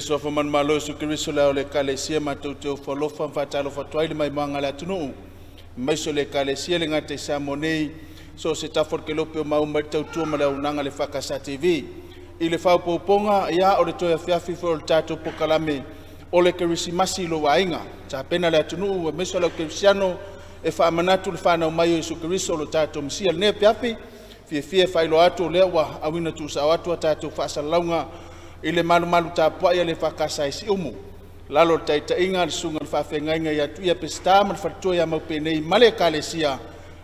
so fa man malo su Keriso la le kalesia matuteu falofa fatalo fatwaile mai manga la tunu mai so le kalesia le ngate samonei so se tafor ke lope mau mai tautua ma le unanga le EFKS TV i le fau poponga ia o le toia fiafi fo le tatou pokalame o le Kerisimasi lo wainga ta pena le tunu mai so le Kerisiano e fa manatu le fana mai o su Keriso lo tatou msia ne piafi fie failo atu le wa awina tu sa watu tatou fa salaunga ile malu tapua ia le EFKS Siumu lalo taita inga le sunga le whawhengainga ia tuia pesta ma le whatua ia maupenei male kalesia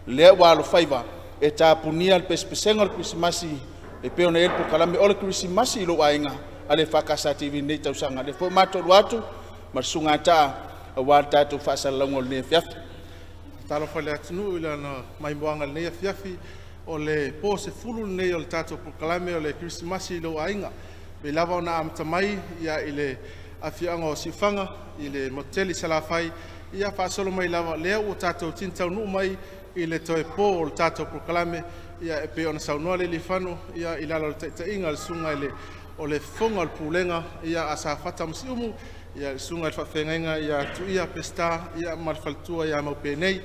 lea walo whaiva e tapunia le pespesenga le Kerisimasi e peo na elpo kalame o le Kerisimasi ilo ainga a le EFKS TV nei tausanga le fo matolu atu ma sunga taa a wala tatou whaasalaunga le fiafi talo whale atunu ila na maimuanga le nea fiafi o le po se fulu nei o le tatou kalame o le Kerisimasi ilo ainga me lava ona amatamai ia ile afianga o sifanga ile moteli salafai ia fasolo mai lava lea o tatou tintau nu mai ile toe po o tatou proklame ia e pe ona saunoa le lifano ia ilalo te inga le sunga ile o le fonga le pulenga ia asa fata msiumu ia le sunga le whawhengainga ia tu ia pesta ia marfaltua ia maupenei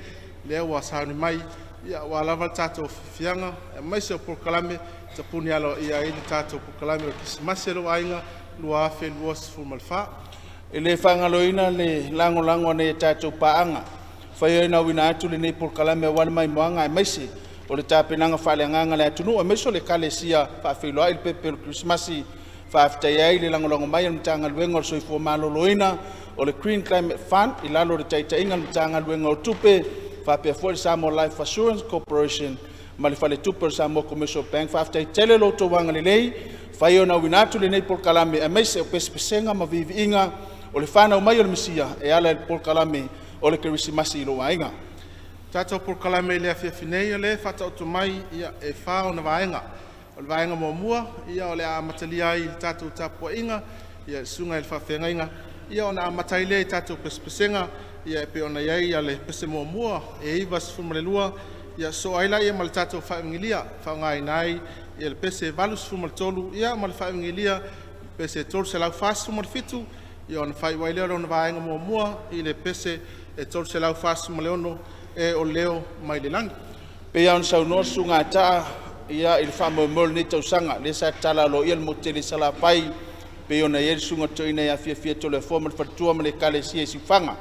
lea o asauni mai ia wa lava tatou fianga mai se proklame tapuni alo ia ini tatou pokalame o Kerisimasi lo ainga lua fe lua malfa ele fangaloina le lango ne tatou paanga fai na wina atu le nei pokalame wal mai moanga mai se o le tapenanga faleanga le atunu o meso le kalesia fa filo il pepe o Kerisimasi fa aftai le lango mai mtanga luengo so ifo maloloina o le Green Climate Fund ilalo le taitainga mtanga luengo o tupe fa pe for Samoa Life Assurance Corporation mali fale tuper Samoa Commercial Bank fa after tele lo to wanga lei fa yo na winatu le nei por kalame e mai se pespesenga ma vivi inga o le fana o mai o le misia e ala por kalame o le Kerisimasi lo wainga tatou por kalame le afiafinei le fata o mai ia e fa ona wainga o le wainga mo mua ia o le amatalia i tatou tapo inga ia sunga il fa fengainga ia ona amataile tatou pespesenga ia pe ona ia le pese mo mua e ivas fumalelua ia so aila ia mal tatou whaingilia whaungai nai ia le pese valus fumal tolu ia mal whaingilia pese tolu se lau fasu mal fitu ia on whai wailea rona vaenga mua i le pese e tolu se lau fasu mal leono e o leo mai le langi pe ia on saunoa sunga taa ia il whamomol ni tausanga le sa tala lo ia le motele sala pai pe ona ia sunga toina ia fia tole formal fatua male kalesia i sifanga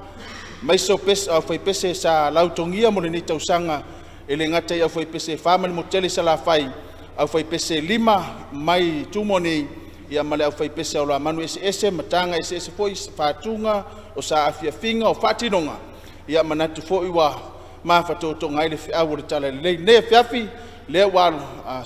mai so pese au whai pese sa lautongia mo ni tausanga ele ngata ia foi pese family moteli sala fai au foi pese lima mai tumoni ia male au foi pese o la manu ese matanga ese foi fatunga o sa afia finga o fatinonga ia manatu foi wa ma fatoto ngai le au le tala le ne fiafi le wal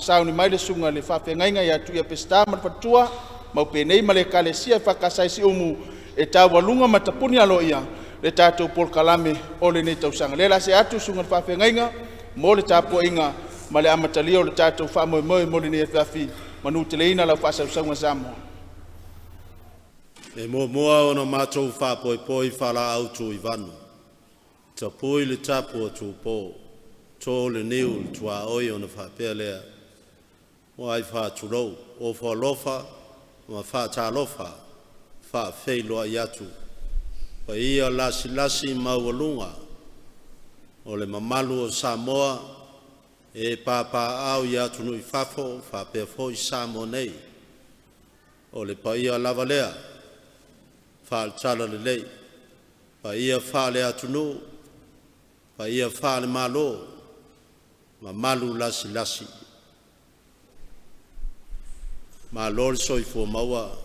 sauni mai le sunga le fa fengainga ia tu ia pesta ma fatua mau penei male kalesia EFKS Siumu e tawalunga matapuni alo ia le tatou por kalame o le nei tausanga le la se atu sunga fa fengainga mo le tapo inga ma le amatalia o le tatou whamoemoe mo le nefiafi manu teleina lau whaasausaunga Samoa. E moa ona mātou whapoipoi whala autu i vanu. Ta pui le tapo atu po, tō le niu tua oi ona whapea lea. O ai whāturou, o whalofa, ma whātalofa, whawheiloa i atu. Pa ia lasi maualunga, o le mamalu o Samoa e papa au ia tunu i fafo fa pe fo i Samoa nei o le paia lavalea fa al tala le lei pa ia fa le atunu pa ia fa le malo mamalu lasi malo so i fo maua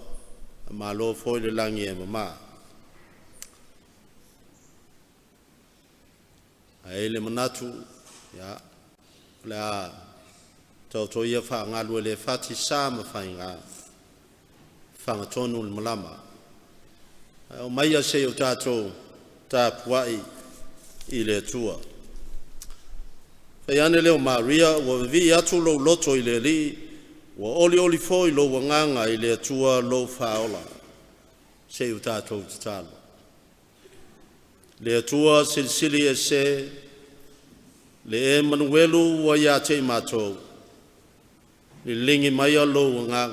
malo fo le langi e mama ele manatu ya la to ia fa ngalu le fati sama fa inga fa tonu malama o mai se o tato ta puai ile tua fa yana le Maria o vi atu lo loto ile li o oli foi lo nganga ile tua lo faola se o tato talo le tua silsili ese le Emanuelu wa ya te mato le lingi mai lo nga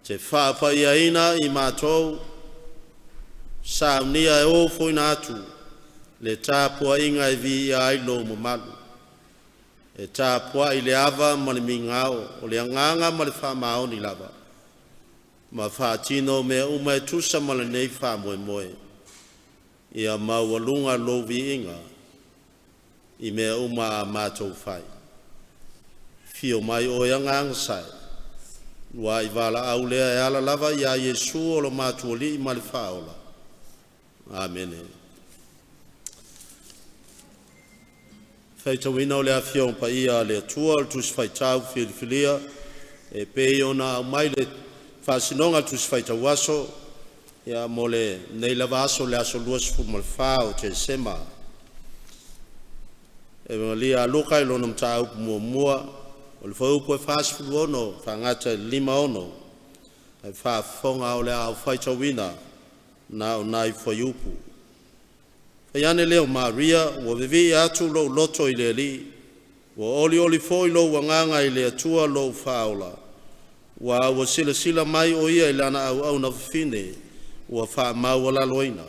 te whaapaia I mātou, saunia e o fwina atu, le tāpua inga e vi ai lo mamalu. E tāpua I le ava ma le mingao, o le anganga ma le whamao ni lava. Ma whaatino mea uma e tusa ma le nei whamoe moe. Ia maualunga lo vi inga, I mea uma a mātou whai. Fio mai o anganga sai. Wa I wala au lea e ala lava ia Yesu o lo mātua li I ma le whaola. Amen. Fai tawina o le afion pa ia le atua le tusi fai tau filifilia e pei ona mai le whasinonga tusi fai tau aso ia mo le nei lava aso le aso luas fu mal fao te sema e lia luka ilo nam tau mua mua o le whaupu e whasfu ono whangata 5 ono e whafonga o le au fai tawina na o nai whaiupu. Iane leo Maria, wa vivi atu lo loto I le li, wa oli foi lo wanganga I le atua lo faola, wa sila mai o ia ilana au na fine, wa fa mawala loina,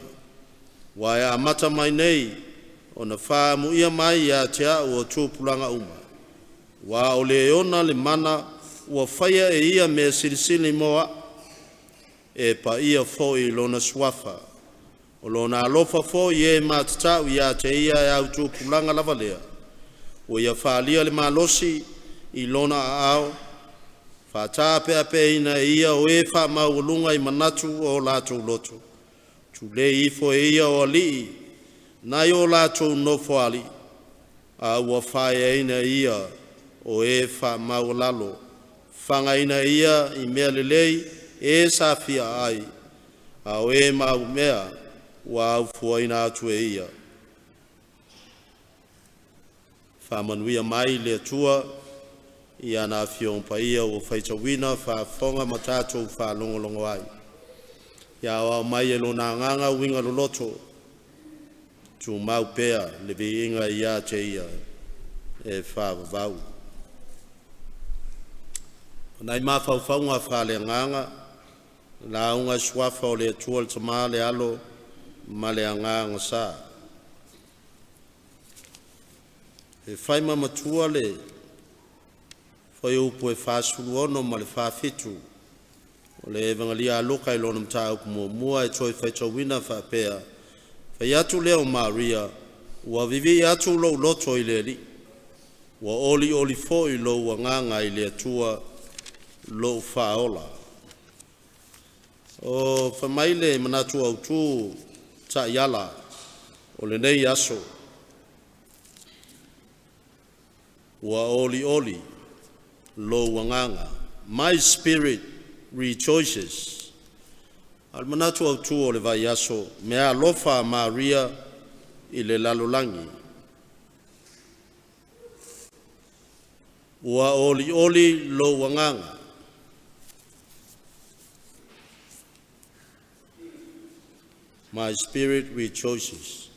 wa ya mata mai nei, o na fa mu ia mai ya tia o tu pulanga uma, wa o le ona le mana, wa faya e ia me silisili moa, e pa ia foi lo na swafa, o lona alofa fo ye matatau ia te ia e au tupulanga lava lea. O ia whaalia le malosi I lona ao. Whatape ape ina ia o e wha maulunga I manatu o lato loto. Tu le ifo e ia o alii. Nai o lato nofo ali. A ua whae ina ia o e wha maulalo. Whanga ina ia I mea lelei e safia ai. A o e mau mea. Wa au fuaina atu e ia. Whamanuia mai le atua, ia na fion pa ia o whaitawina, whafonga matatou whalongolongo ai. Ia o mai e lo na nganga winga loloto, tu mau pea le vi inga ia te ia, e whavavau. Nai mawhauwhaunga whale nganga, la unga swafa o le atua le tama le alo, male anga sa e fai matua le foi upo e fasu ono male fa fitu le evangelia loka I lona mtau mo mua e toi fai tawina fa pea fai atu leo Maria wa vivi atu lo loto I le li wa oli foi lo wanganga I le atua lo faola o fa maile manatu au tu ta yala o le nei aso wa oli lo wanganga my spirit rejoices al manatu au tu o le vai aso mea lofa Maria I le lalolangi wa oli lo wanganga my spirit rejoices.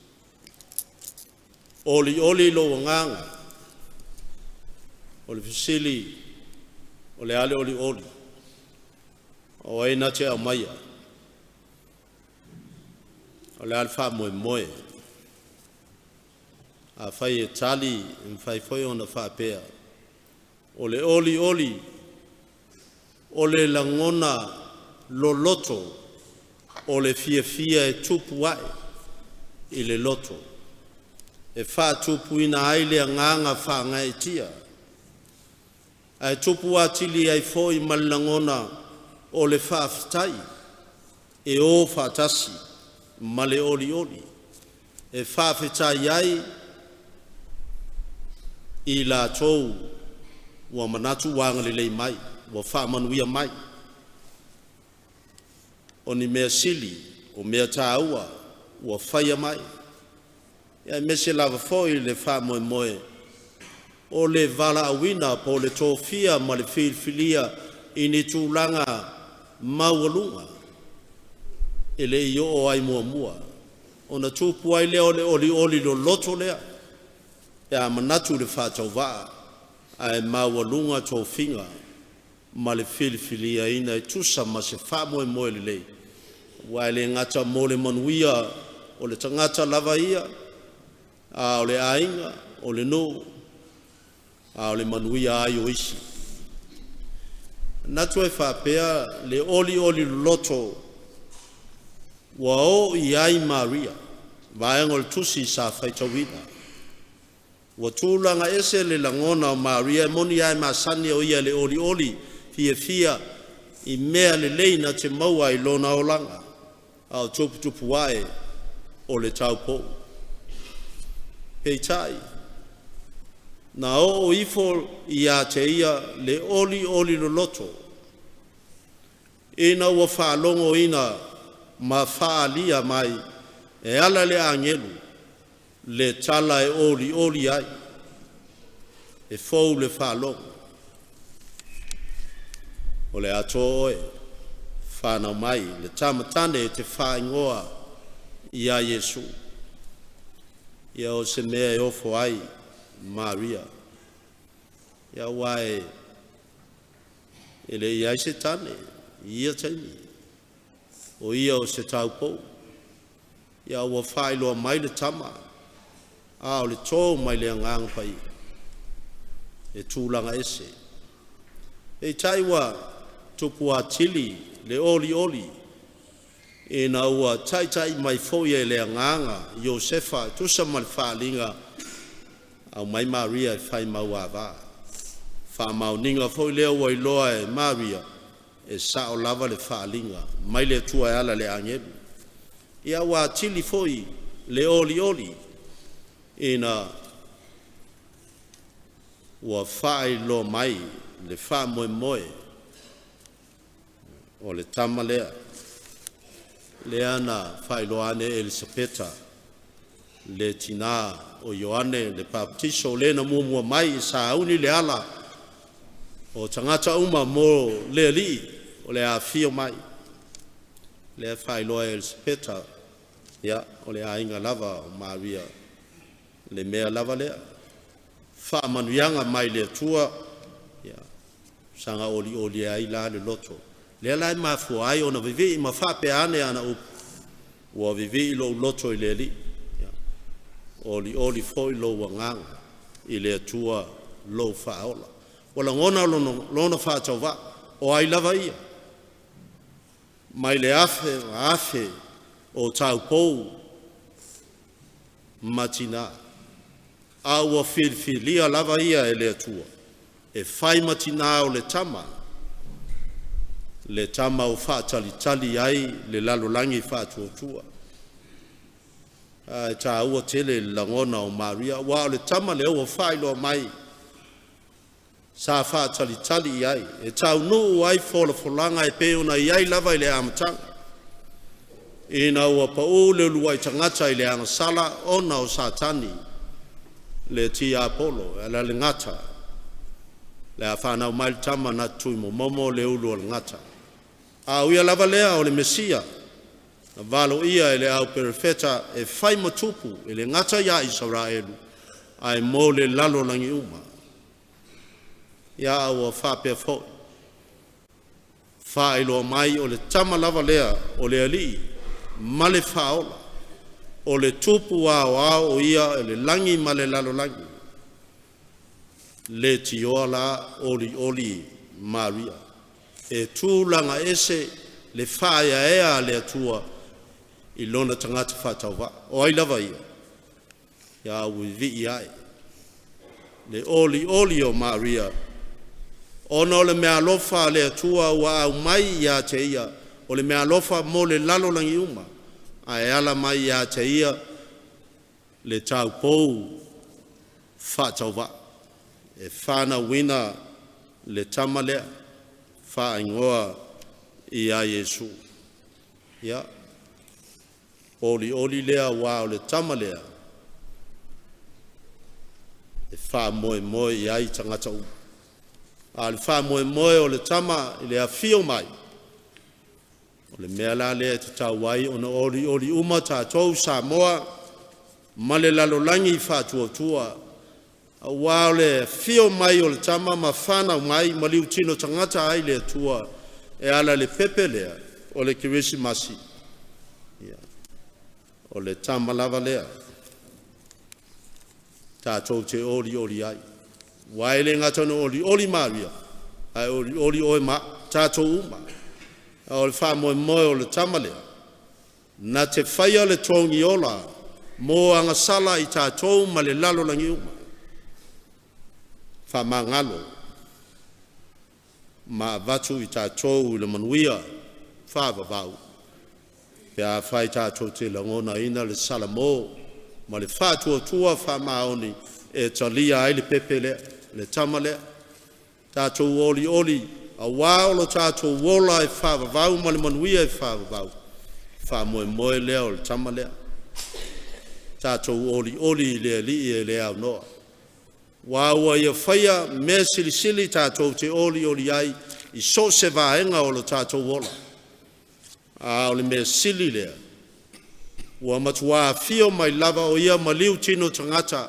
Oli lo nganga. Oli fisili. Ole ale oli. O e na te amaya. Ole alfa moe. A fai e tali in fai foi ona fa pea. Ole oli. Ole langona lo loto. O le fia e tupu ai I le loto. E wha tupu ina ai le nganga wha ngai tia. Ai tupu atili ai foi malangona o le wha aftai. E o wha tasi ma le oli. E wha afetai ai I la tou wa manatu wanga le mai. Wa wha manuia mai. O ni mea sili, o mea tāua, ua whaia mai. Ia mese lava foi le wha moe. O le vala awina po le tōwhia ma le whilwhilia I ni tūlanga maualunga. E le I o ai mua. O na tūpu ai lea o le oli lo loto lea. Ia manatu le wha tau waa. Ai maualunga tōwhinga. ma le filifilia ina e tusa ma se whamoe le lei. Wai le ngata mo le manuia o le tangata lava ia, a o le ainga, o le no, a o le manuia ai o isi. Natu e whapea le oli loto wa o i ai Maria, vaenga le tusi sa whaitawina. Wa tūlanga ese le langona o Maria, moni ai masani o ia le oli, fia, i mea le leina te maua i lona o langa, au tupu wae o le taupo. Hei tai, na o ifo i a te ia le oli lo loto, ina ua whaalongo ina ma whaalia mai, e ala le angelu, le tala e oli ai, e fou le whaalongo. O le ato oe, whanau mai, le tamatane e te whaingoa i a Yesu. Ia o se mea e ofo ai, Maria. Ia wae, ele iai se tane, ia taimi. O ia o se taupou. Ia ua whailoa mai le tama. A o le tō mai le angang pai. E tūlanga ese. E taiwa tupu a tili le oli. E na ua tai mai foia le anganga Iosefa tusa mal whaalinga au mai Maria e whai mau awa. Wha mau ninga foi leo wai loa e Maria e sao lava le whaalinga mai le tua e ala le angebu. Ia wa tili foi le oli. E na ua whai lo mai le wha moe o le tama lea. Lea na whailoane Elisabeta, le tina o Ioane, le baptiso le na mua mai i sa auni le ala o tangata uma mo le li o le a fio mai. Le whailoa Elisabeta, ia o le ainga lava o Maria, le mea lava lea. Wha manuianga mai le tua, ia sanga oli ai la le loto. Le lai mafu ai ona vivi ma fa pe ane ana u wa vivi lo loto ile li oli foi lo wangang ile tua lo fa ola wala ngona lo fa tova o ai lava ia mai le afe o taupo matina a wa filia lava ia ile tua e fai matina o le tama le tama o wha tali ai le lalo langi wha tuatua. Ta ua tele langona o Maria, wa le tama le ua whailo mai sa wha tali ai. E tau nuu ai folanga e peona i ai lava i le amatanga. E na ua pao le luai tangata i le angasala ona o satani le ti Apollo, ala le ngata. Le a whanau mai tama na tui momo le ulu al ngata. A uia lava lea o le Mesia, na valo ia ele au perifeta e whai matupu ele ngata ia Israelu, ai mo le lalo langi uma. Ia au a whapea fo. Whaelo mai o le tama lava lea o le ali, male whaola, o le tupu ao o ia ele langi male lalo langi. Le tioa la oli Maria. E tūlanga ese le whaia ea le atua i lona tangata whatauwa. O ai lava ia. Ia wivi ai. Le oli o Maria. Ona o le mea lofa le atua ua au mai ia te ia. O le mea lofa mo le lalo langi uma. Ai ala mai ia te ia le tau pou whatauwa. E whana wina le tamalea. Fa ingoa i a Yesu. Ia. Oli lea wa o le tama lea. E fa moe i ai tangata u. A le fa moe o le tama i le a fio mai. O le mea la lea te tau wai ona oli uma tātou Samoa. Ma le lalo langi fa tua. Wao le fio mai o le tama ma whana mai ma liu tino tangata ai le tua e ala le pepe lea o le Kerisimasi. O le tama lava lea. Tātou te oli ai. Waile ngatono oli maria. Ai oli oi ma tātou uma. O le wha moe o le tama lea. Na te whaia le tongi ola mo anga sala i tātou ma le lalo langi uma. Wha mangalo. Ma vatu i tātou le manuia wha vavau. Pea whai tātou te langona ina le salamo. Ma le whātua tua wha maoni e talia ai le pepe lea, le tama lea. Tātou oli, a wāolo tātou wola e wha vavau ma le manuia e wha vavau. Wha moe lea o le tama lea. Tātou oli lea li e lea noa. Wāua ia whaia mea sili tātou te oli ai i so se vaenga o le tātou wola. A o le mea sili lea. Ua matua fio mai lava o ia ma liu tino tangata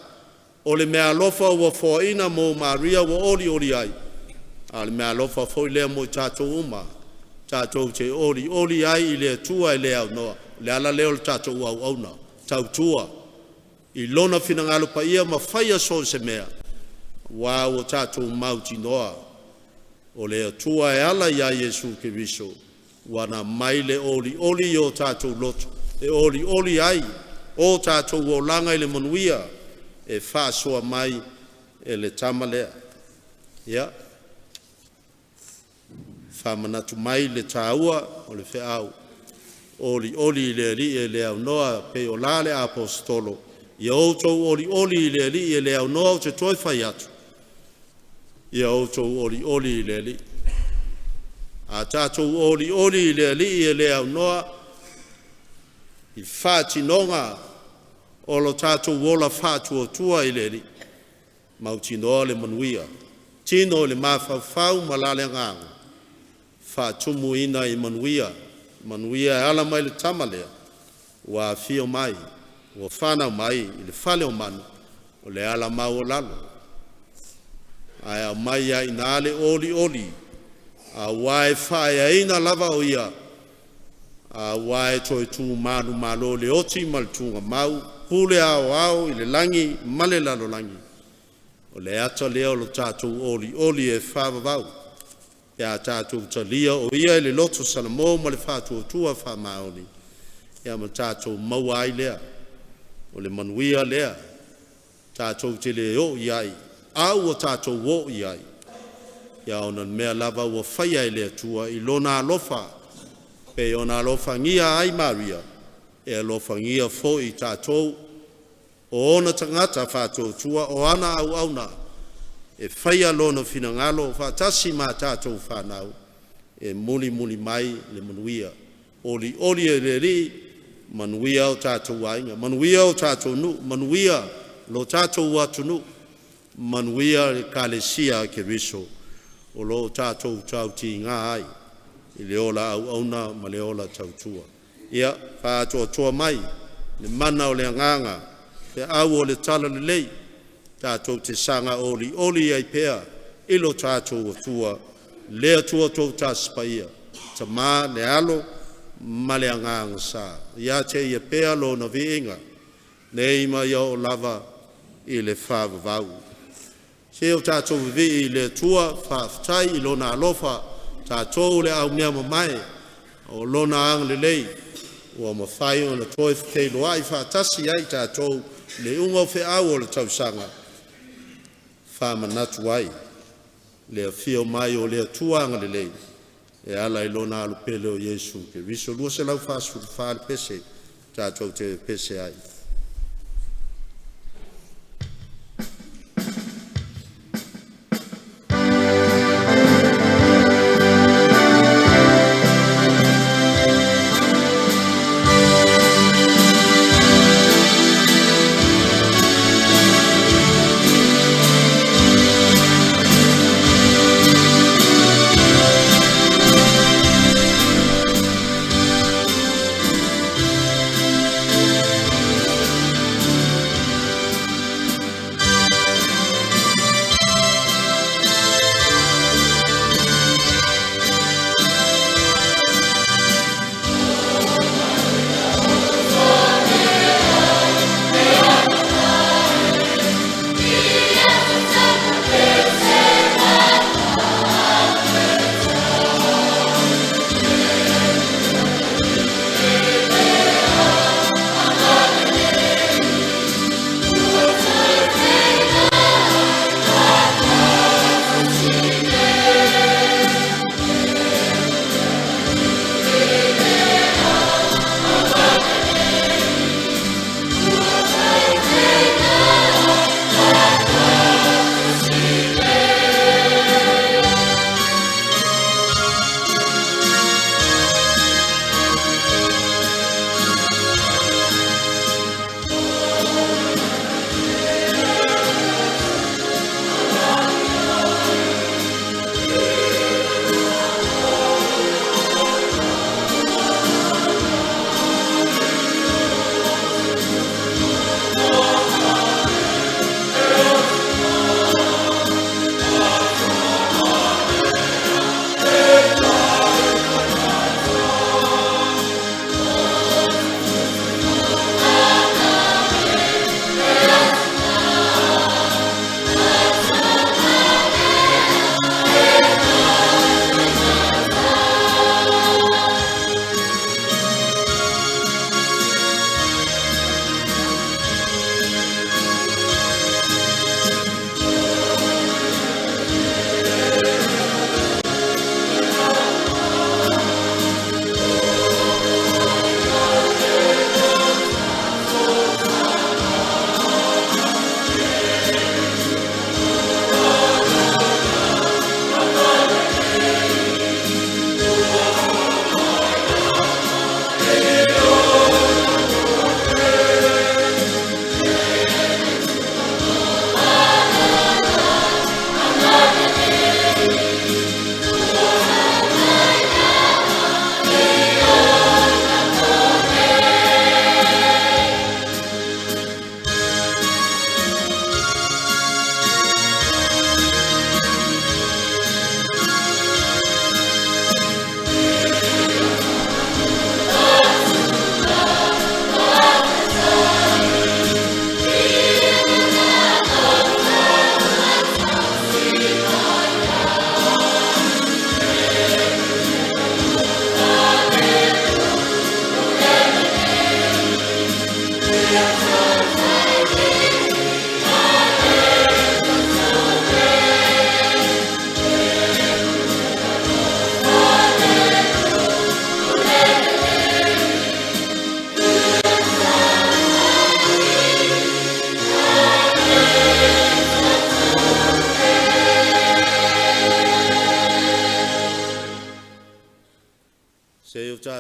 o le mea lofa ua foina mo Maria wa oli ai. A le mea lofa foi lea mo tātou uma. Tātou te oli ai i lea tua i lea noa. Le ala leo le tātou au na. Tau tua. I lona finangalo pa ia ma whaia so se mea. Wa o tātou mauti noa. O lea tua e ala ia Yesu Keriso. Wana mai le oli o tātou loto. E oli ai, o tātou o langa i le manuia, e whāsoa mai e le tama lea. Ia. Whamanatu mai le tāua o le whiau. Oli le li e le au noa pe o la le apostolo. Ia outou oli le li e le au noa o te toi whai atu. Ia outou oli le li. A tātou oli le li e le au noa I whātinonga o lo tātou wola whātua tua I leri. Mautinoa le manuia. Tino le mawhau malale nganga. Whātumu ina I manuia. Manuia e ala mai le tamalea. Wa fio mai. Wa whanau mai I le whale o manu. O le ala mau o lalo. Aia mai a ina ale oli. A wae whae ina lava o ia. A wae toi tu manu malo le oti mal tunga mau pule ao I le langi male lalo langi o le ata leo lo tātou oli e whāwawau e a tātou talia o ia I le loto salamo ma le whātua tua whamaoni e a ma tātou mauai lea o le manuia lea tātou te le o iai au o tātou o iai e a ona mea lava ua whaia I lea tua I lona alofa pe ona alofangia ai Maria e alofangia fo I tātou o ona tangata whātou tua o ana au na e whaia lona finangalo whātasi mā tātou whanau e muli mai le manuia oli e le ri manuia o tātou ainga manuia o tātou nu manuia lo tātou atunu manuia le kalesia Keriso o lo tātou tauti ngā ai I le ola au na ma le ola tautua. Ia, whātua mai, le mana o le nganga, te au o le tala le lei, tātou te sanga oli ai pēa, ilo tātou o tua, lea tua tau tāspaia, ta mā le alo, ma le nganga sā. Ia te ia pēa lo na viinga, ne ima ia o lava I le whāwavau. Se o tātou vi I le tua, whāwhtai I lo na alofa, tātou le au mea mai o lona ang le lei ua mawhai o na toi whakei loa I whātasi ai tātou le unga whe au o le tausanga whamanatu ai le whio mai o le tuanga le lei e ala I lona alu pele o Yesu Keriso lua se lau whāsuru whāle pese tātou te pese ai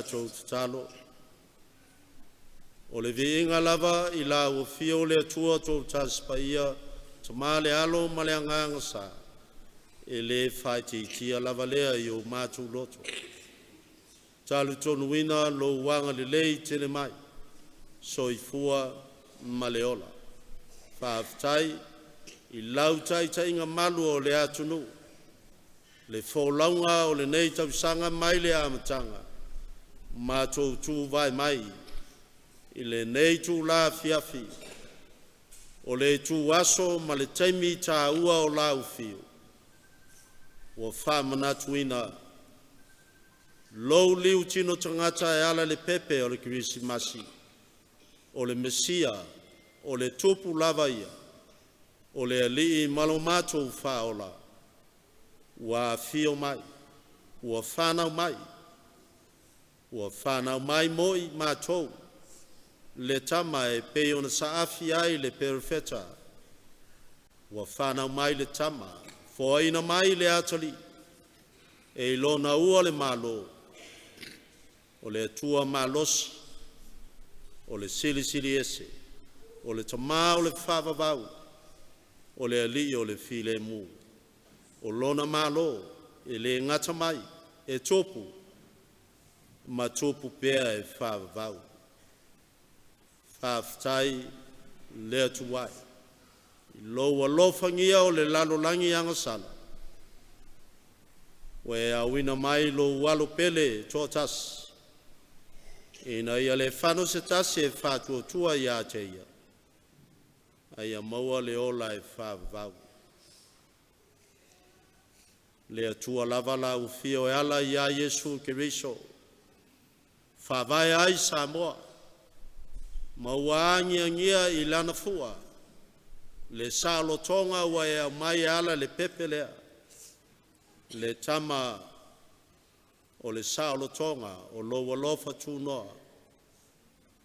mātou tatalo. O le viinga lava I la ua fio le atua tō taspaia ta mā le alo ma le anganga sa. E le whaititia lava lea I o mātou loto. Talu tonu ina lo wanga le lei tele mai. Soifua ma le ola. Whaaftai I lau tai inga malu o le atunu. Le fōlaunga o le nei tausanga mai le amatanga. Mātou tū vai mai. I le nei tū la fiafi. O le tū aso ma le taimi tā ua o lau fio. O whamanatuina. Lou liu tino tangata e ala le pepe o le Kerisimasi. O le Mesia. O le tupu lava ia. O le alii malomato whaola. Ua fio mai. Ua whanau mai. Ua whanau mai moi mātou. Le tama e pe ona saafi ai le perfeta. Ua whanau mai le tama. Foaina mai le atali. E lona ua le malo. O le atua malosi. O le sili ese. O le tama o le whavavau. O le ali o le file mu. O lona malo. E le ngata mai. E topu. Ma topu pea e whavavau. Whaaftai lea tuwai. I loa lofangia o le lalolangi angasala. We awina mai lo walo pele totas. Ina ia le whano se tasi e whātua tua ia te ia. Aia maua le ola e whaavau. Lea tua lava la ufio e ala ia Yesu Keriso. Whaavai ai Samoa. Maua angia I lana fua. Le salo tonga ua e mai ala le pepe lea. Le tama o le salo tonga o loa lofa tunoa.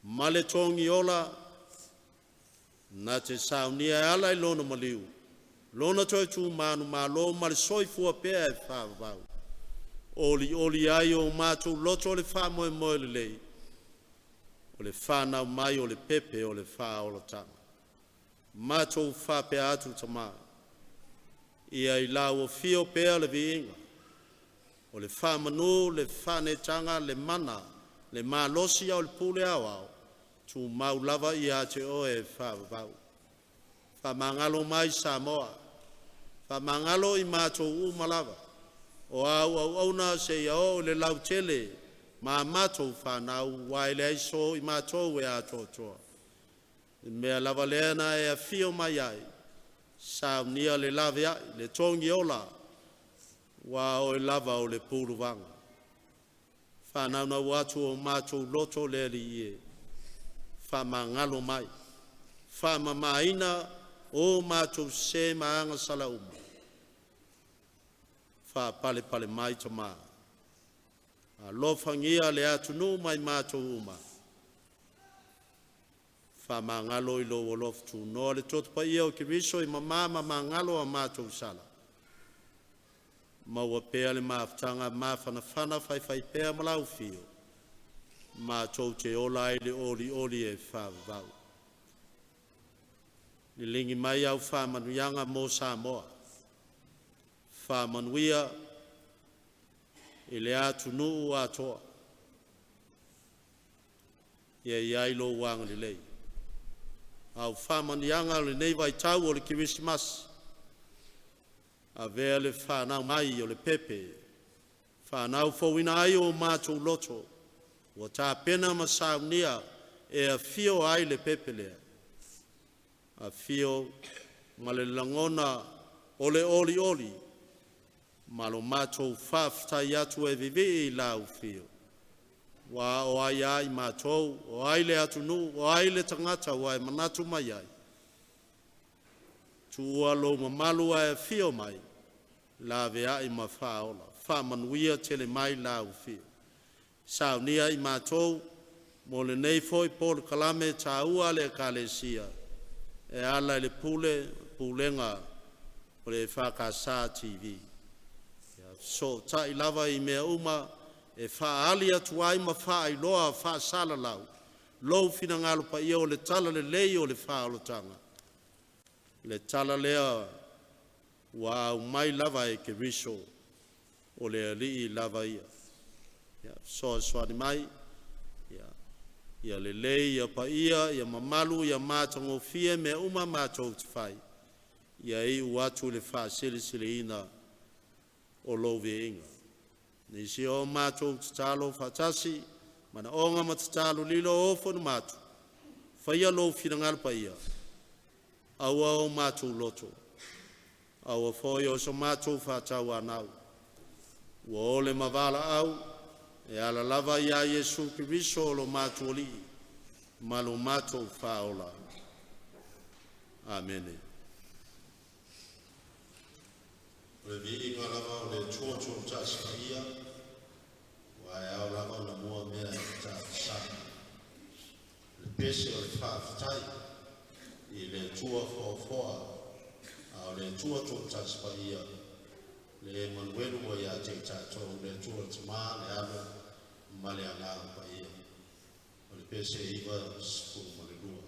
Male tongi ola na te saunia ala I lona maliu. Lona toi tu manu malo male soifua pea e whaavau. Oli ai o mātou loto le wha moe le lei. O le whanau mai o le pepe o le wha o le tanga. Mātou wha pea atu tamā. Ia I lau o fio pea le viinga. O le wha manu, le whanetanga, le mana, le malosi au le pule au. Tu mau lava ia te oe whaavau. Wha mangalo mai Samoa. Wha mangalo I mātou umalava. O au na se ia o le lau tele. Ma mātou whanau waile aiso I mātou e atotoa. Mea lava leana e a fio mai ai. Saunia le lave ai, le tongi ola. Wa o lava o le pulu vanga. Whanau na watu o mātou loto le li ie. Whamangalo mai. Whamamaina o mātou se maanga sala uma. Whapale mai tamaa. A lofangia le atunu mai mātou uma. Whamangalo I lo woloftu. No le totupa ia o Keriso I mamama mangalo a mātou sala. Maua pea le maaftanga mawhanawhana whai pea malau fio. Mātou te ola I le oli e whavau. Ni lingi mai au whamanuianga mo Samoa. Whamanuia I le atunu atoa. Ia iai lo wanga li lei. Au whamanianga le nei vai tau o le Kerisimasi. A vea le whanau mai o le pepe. Whanau fawina ai o mātou loto. Wa tā pena ma saunia e a fio ai le pepe lea. A fio ma le langona o le oli. Malo mātou whaftai atu e vivi I lau fio. Wa o ai ai mātou, o ai le atunu, o ai le tangata, o ai manatu mai ai. Tu alo mamalu ai fio mai, la vea I ma whaola, whamanuia tele mai lau fio. Saunia I mātou, mo le nei foi por kalame tā ua le kalesia, e ala le pulenga, o le whakasa TV. So ta I lava I mea uma, e whaali atu ai ma whaailoa whaasala lau, lou finangalo pa ia o le tala le lei o le whaalotanga. Le tala lea wa au mai lava e Keriso o le alii lava ia. So swani mai, ia le lei ia pa ia mamalu ia mātango fie me uma mātou te whai. Ia i uatu le whaasili sili ina o lowe inga. Nisi o mātou te talo whatasi, mana onga ma te talo lilo ofo na mātou. Whaia lo whirangal pa ia. Aua o mātou loto. Aua whoi o so mātou whatau anau. Ua ole mavala au, e ala lava ia Yesu Keriso lo mātou li, malo mātou whaola. Amene. Le vi inga lava o le tōtō tāskia, wa e au lava na mua mea tā sāki. Le pese o le whaafitai, i le tua whaofoa, au le tōtō tāskia, le manuelu o ia te tātou, le tua tamā, le alo, male anga pa ia. O le pese iwa sipu male lua.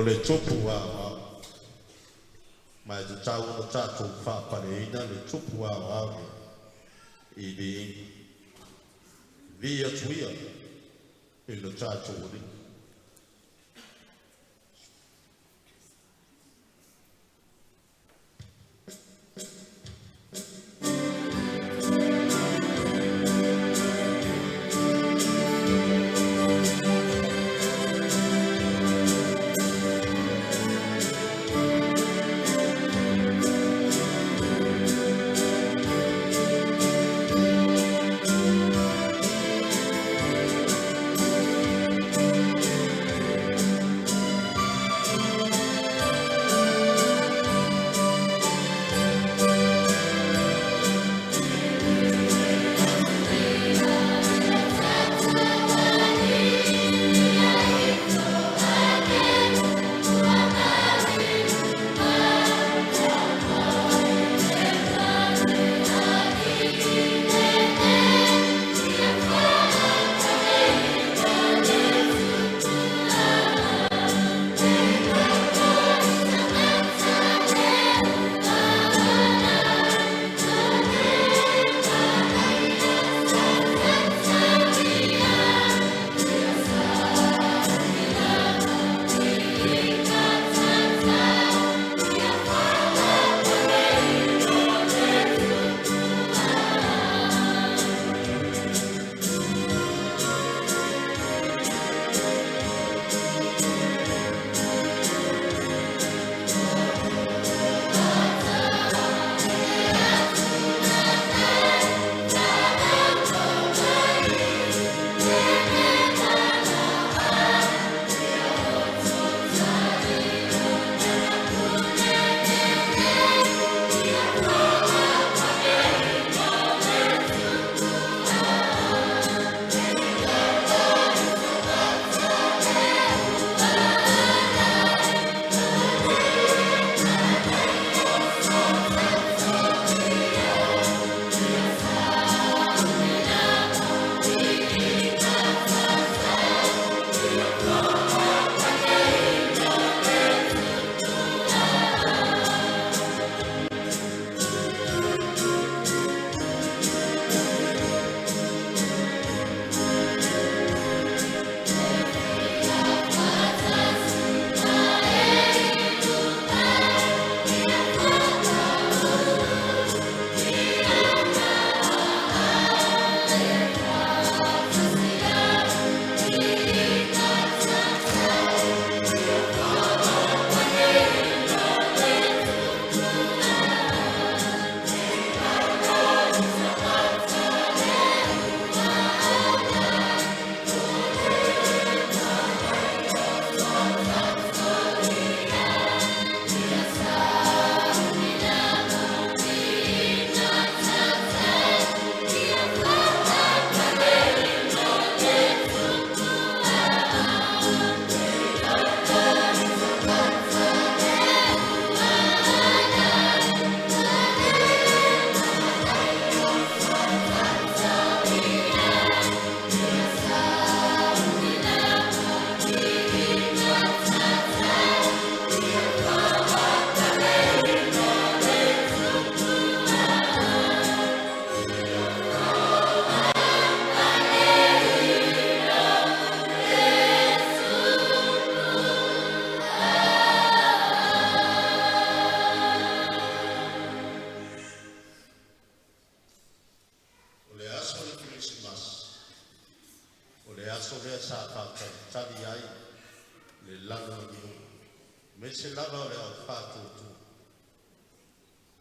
le tupu wa mai tu tau no tatu fa pareina le tupu wa ili via tuia il tatu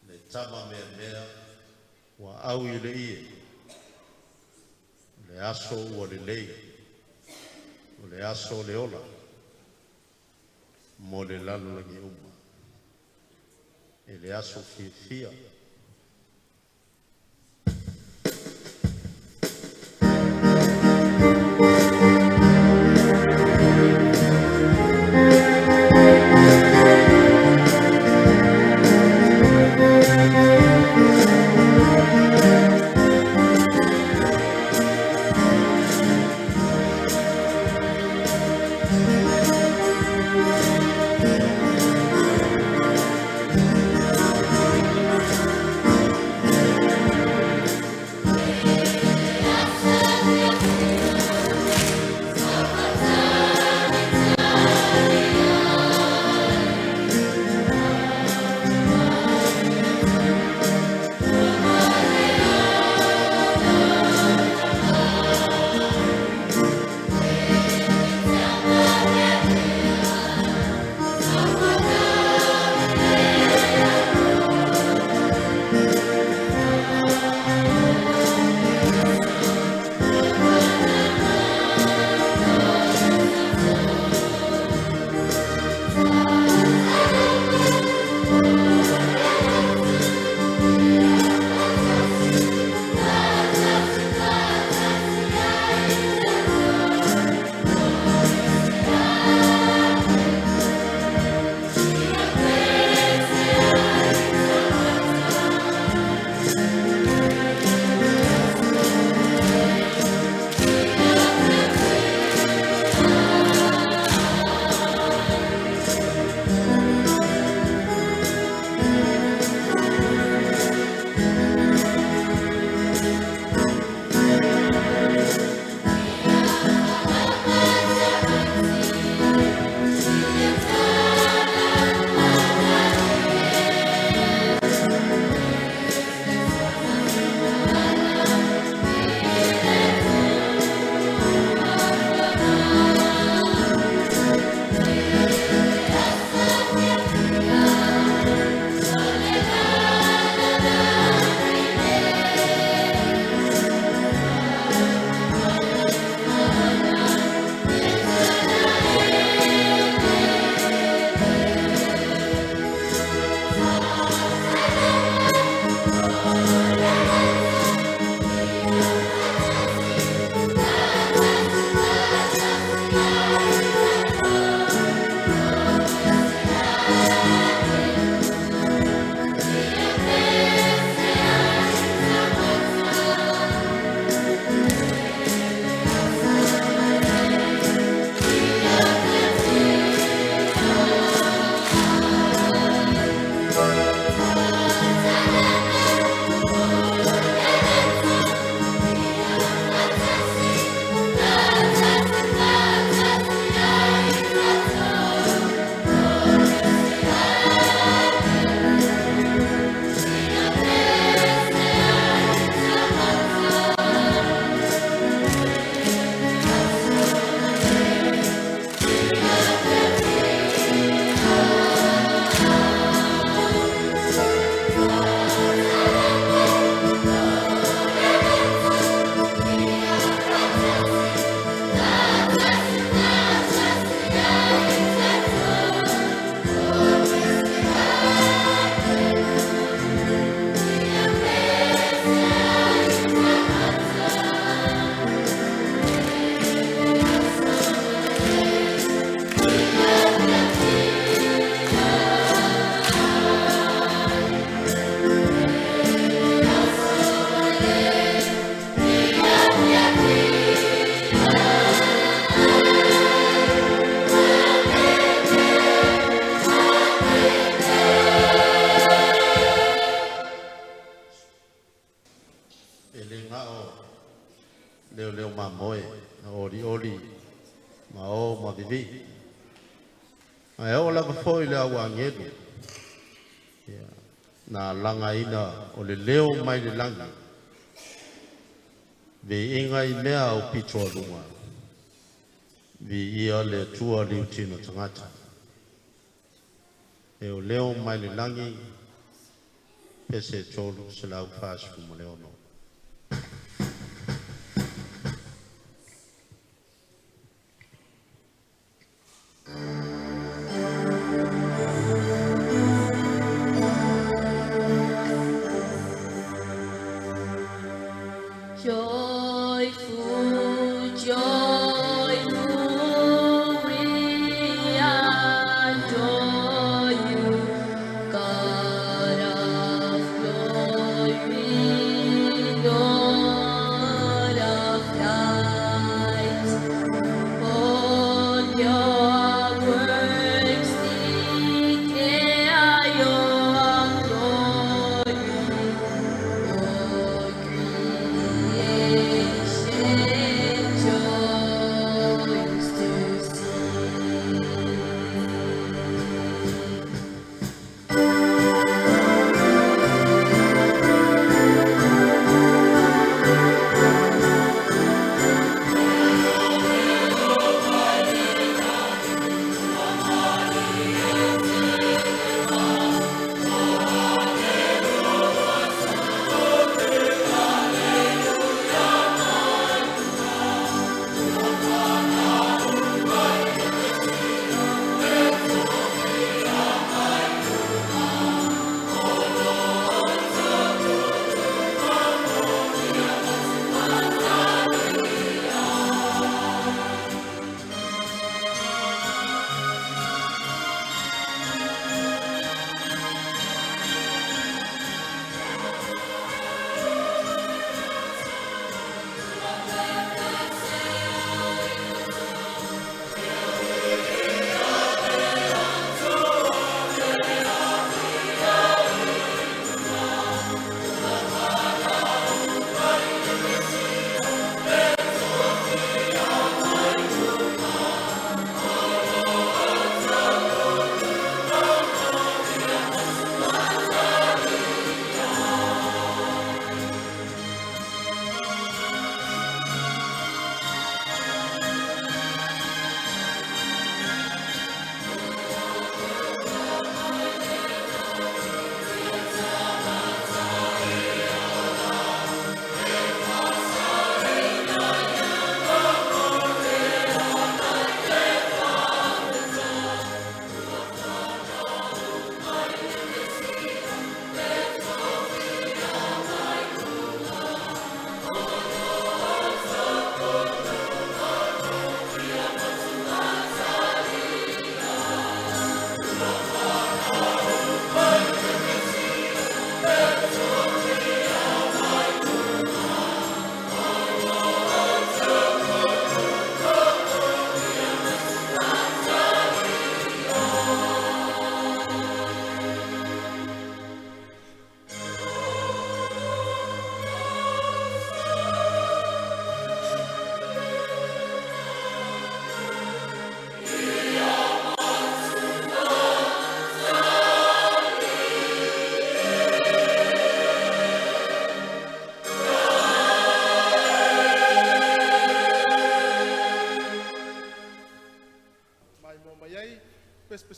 ni tama mea wa au ile ie le aso o le lei o le aso le ola mo le lalo langi uma e le aso fia le ngao leo mamoe ori ma o ma vivi ai ola foi le awangedu na langa ina o le leo mai le langa ve inga I mea o pitoa lunga vi ia le tua liu tino tangata e o leo mai le langi pese tolu se lau fāsiku mo leo no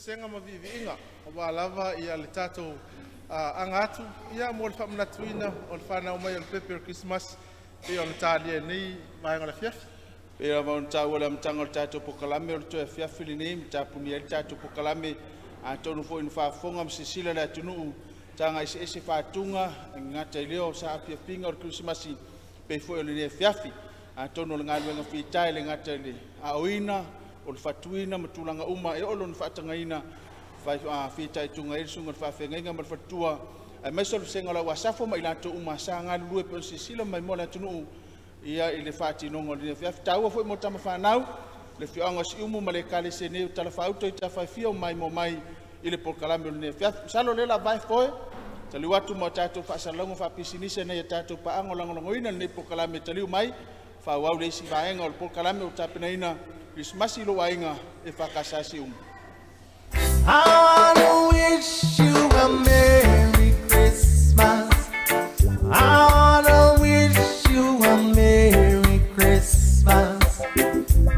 Senga ma viviinga o wa lava ia le tatou anga atu ia mo le whamanatuina o le whanau mai o le pepe o Kerisimasi e o le tālia nei mai ngala fiafi. Pera maun tau wala mtanga o le tatou pokalame o le toe fiafi li nei mtapuni e le tatou pokalame a tonu fo inu whaafonga msisila le atunu tanga ese whaatunga ngata i leo sa apia pinga o le Kerisimasi pe fo o le ne fiafi a tonu le ngaluenga whitai le ngata le aoina o le fatuina matulanga uma e olo na fatangaina fai fitai tunga i sunga fafenga ma fatua e meso le senga la wasafo mai lato uma sanga lue pe sisila mai mola tunu ia i le fati nongo le fiaf tau fo mo tama fanau le fianga Siumu ma le kale se ne tala fauto i ta fai fio mai mo mai i le pokalame le fiaf salo le la vai foi Taliu atu mo tātou whaasalango whapisinise nei tātou paango langolongoina nei pokalame taliu mai whauau leisi vaenga o le pokalame o tāpenaina Kerisimasi lo ainga e whakasa Siumu. I wanna wish you a Merry Christmas. I wanna wish you a Merry Christmas.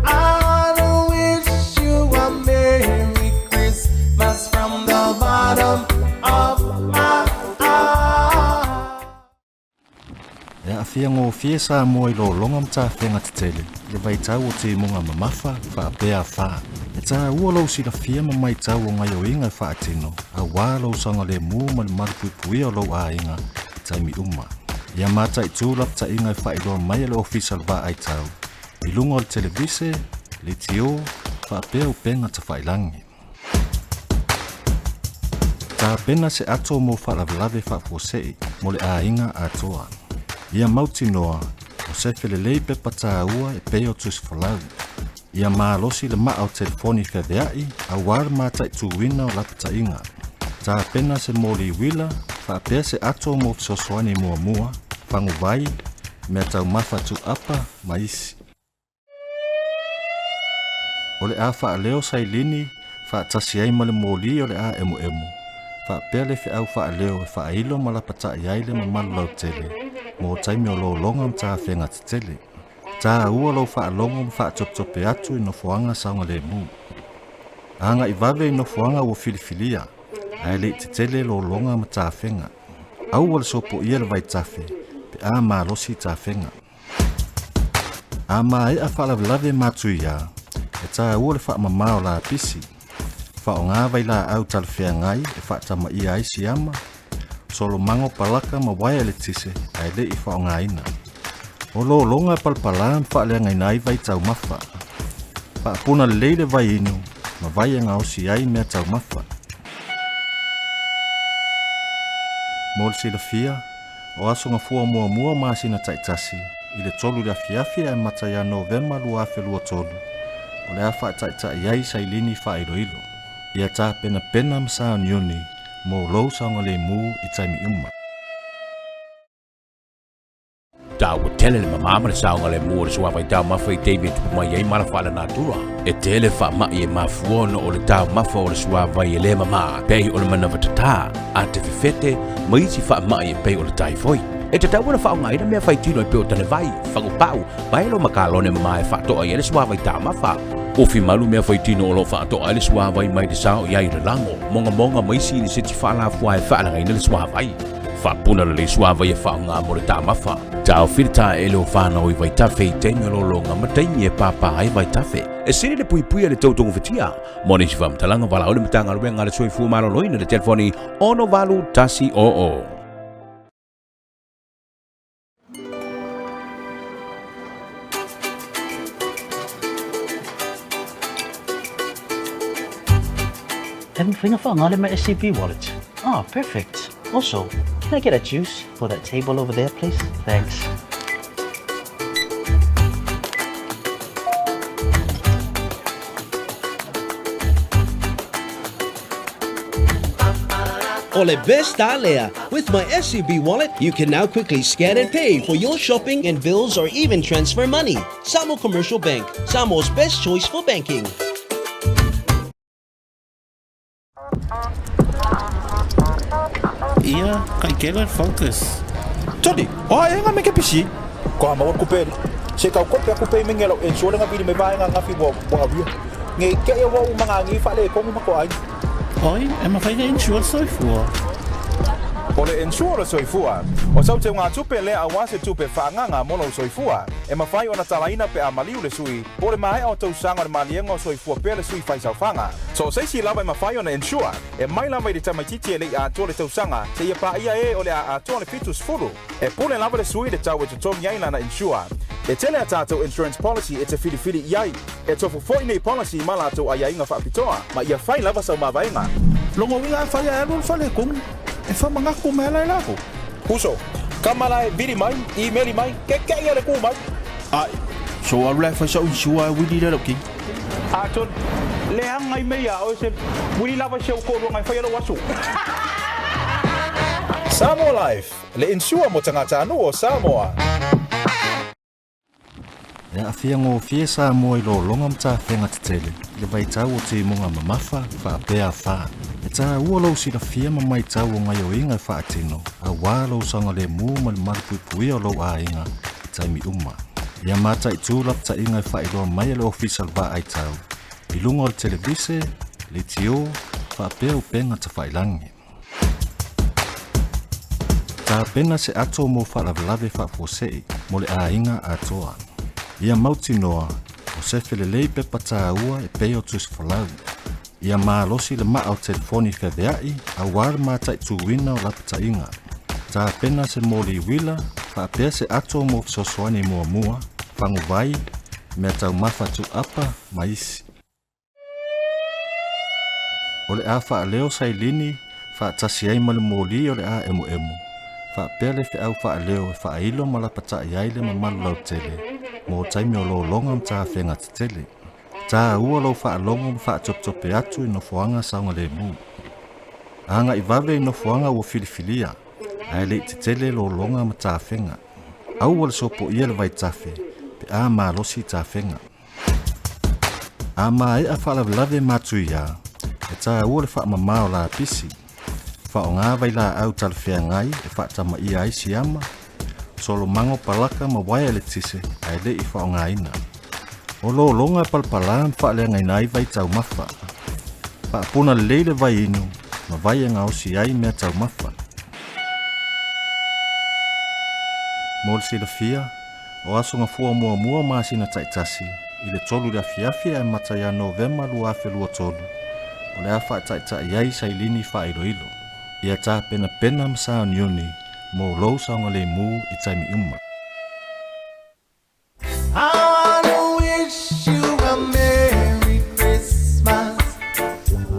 I wanna wish you a Merry Christmas from the bottom of my heart. Ya afia ngo fie sa mo ilo longa mta fenga tele. Le vai tau o te monga mamafa fa pea fa. E tā ua lau si la fia ma mai tau o ngai o inga fa atino. A wā lau sanga le mū ma le marupui pui o lau a inga. Taimi uma. Ia mata i tūlap ta inga fa ilo mai le official va ai tau. I lunga o le televise, le tio, fa pea upenga ta whailangi. Tā pena se ato mo fa lavelave fa fosei mo le a inga atoa. Ia mauti noa, o se felelei pe pata ua e peo tus falau. Ia maalosi le maa o telefoni feveai, a war mata i tuwina o lapita inga. Tā pena se moli wila, fa pea se ato mo fisosoani mua mua, fangu vai, mea tau mafa tu apa, maisi. O le a fa leo sai lini, fa tasi ai ma le moli o le a emu emu. Fa pea le fe au fa leo e fa ailo ma lapata iai le mamalu lau tele. Mo taimi o lo longa mta whenga te tele. Tā ua lau wha alongo mwha atoptope atu i nofoanga saunga le mū. Anga i vave i nofoanga ua filifilia. Ai le te tele lo longa ma tā whenga. Au wale sopo ia le vai tafe. Pe a maa losi tā whenga. A maa e a wha lavelave mātu ia. E tā ua le wha mamao la pisi. Wha o ngā vai la au talwhea ngai e wha tama ia ai si ama. Solo mango palaka ma waia le tise. Ai le i wha o ngā ina. O lo longa palpalan fa le ngai nai vai tau mafa. Fa puna leile vai inu, ma vai nga o si ai mea tau mafa. Mol si la fia, o aso nga fua mua mua maa sina taitasi, i le tolu le afiafia e mata ya Novemba lua afe lua tolu. O le afa taita iai sa ilini fa ilo ilo. Ia ta pena pena msa niuni, mo lo saunga le mu i taimi uma. Tau tele le mama le saunga le mua le sua vai tau mawhai David mai ei mara whala natura. E tele wha mai e mafuona o le tau mawha o le sua vai e le mama. Pei o le manavatata, a te whiwhete, maisi wha mai e pei o le taifoi. E te tau wana wha o ngaina mea whai tino e peo tane vai, whangu pau, bailo makalone mama e wha toa i le sua vai tau mawha. Ofi malu mea whai tino o lo wha toa i le sua vai mai te sao i ai le lango. Monga monga maisi ni seti wha la fua e wha la ngaina le sua vai. Whapuna le sua vai e wha ngā mo le tau mawha. Tau whirta e leo whanau i vai tawhe i tenga lolonga ma teimi e papa ai vai tawhe. E siri le pui pui le tautongo whitia. Mone si whamtalanga wala ole mitanga ruenga le soi fu malo loina le telefoni ono valu tasi o o. Haven't finger found out in my SCP wallet. Oh, perfect. Also, can I get a juice for that table over there, please? Thanks. Ole best alea. With my SCB wallet, you can now quickly scan and pay for your shopping and bills or even transfer money. Samoa Commercial Bank, Samoa's best choice for banking. Ia, kai kela focus. Tony, ai nga me ke pisi. Ko ma ko pe. Se ka ko pe ko pe mengelo en so nga bi me vai nga fi bo avi. Nge ke yo wo mga ngi fa le ko ma ko ai. Oi, e ma fai insure soi fu. Ole insure soi fu. O sau te nga tupe le a wase tupe fa nga mo lo soi fu. E ma fai ona talaina pe a maliu le sui. Ole mai o tau sanga de maliengo soi fu pe le sui fai sau fanga. So sei si lava ma fai ona insure. E mai lava de tama titi le a tole tau sanga. Se ia pa ia e ole a tole fitus fulu. E pole lava le sui de tau e tong yai na insure. E tele atato insurance policy it's a fili iai. E tofu foi nei policy malato ai nga fa pitoa. Ma ia fai lava sau ma vai nga. Longo winga fai e lo fale kum. E fa manga ku mela la ko. Kuso. Kamala vidi mai, email mai, ke ia le ku mai. Ai. So a le fa so insure we need it okay. Aton le hanga i mea o se wili lava se ko ngai fai lo wasu. Samoa Life, le insua mo tangata anu o Samoa. Ya afia ngō fie Samoa I lo longa mta whenga te tele. Le vai tau o te munga mamafa, wha pēa wha. E tā ua lau si la fia mamai tau o ngai o inga wha atino. A wā lau sanga le mū ma le marupui pui o lau a inga. Taimi uma. Ia mata I tūlap ta inga wha I loa mai le official wā ai tau. I lunga o le televise, le tio, wha pēa upenga ta whailangi. Tā pena se ato mo wha lavelave wha fosei, mo le a inga atoa. Ia mauti noa, o se felelei pe pata ua e peo tuis folau. Ia maalosi le maa o telefoni feveai, a wāre mata I tuwina o lapita inga. Tā pena se moli wila, wha pēa se ato mo sosoani mua mua, whangu vai, mea tau mawhatu apa maisi. O le a wha leo sai lini, wha tasi ai male moli o le a emu emu. Wha pēa le whi au wha leo e wha ilo malapata I aile ma malu lau tele. Mo taimi o lo longa mta whenga te tele. Tā ua lo wha longa ma wha top atu I no fuanga saunga le mu. Anga I vave I no fuanga ua filifilia. Ai le te tele lo longa ma tā whenga. Au wale sopo ia le vai tafe. Pe a maa losi tā whenga. A maa e a wha lave matu ia. E tā ua le wha mamao la pisi. Wha o ngā vai la au tala whea ngai e wha tama ia ai siama. Solo mango palaka ma wai le tise ai le I wha o ngā ina. O lo longa palpala wha le ngai nai vai tau mawha. Wha puna leile vai inu ma vai e ngā osi ai mea tau mawha. Mol si la fia, o aso ngā fua mua maasina taitasi. I le tolu le afiafi e mata ia Novema lua afe lua tolu. O le afa taita iai sai lini wha ilo. Ia tā pena msa niuni, mo lou saunga le mu I taimi uma. I wanna wish you a Merry Christmas.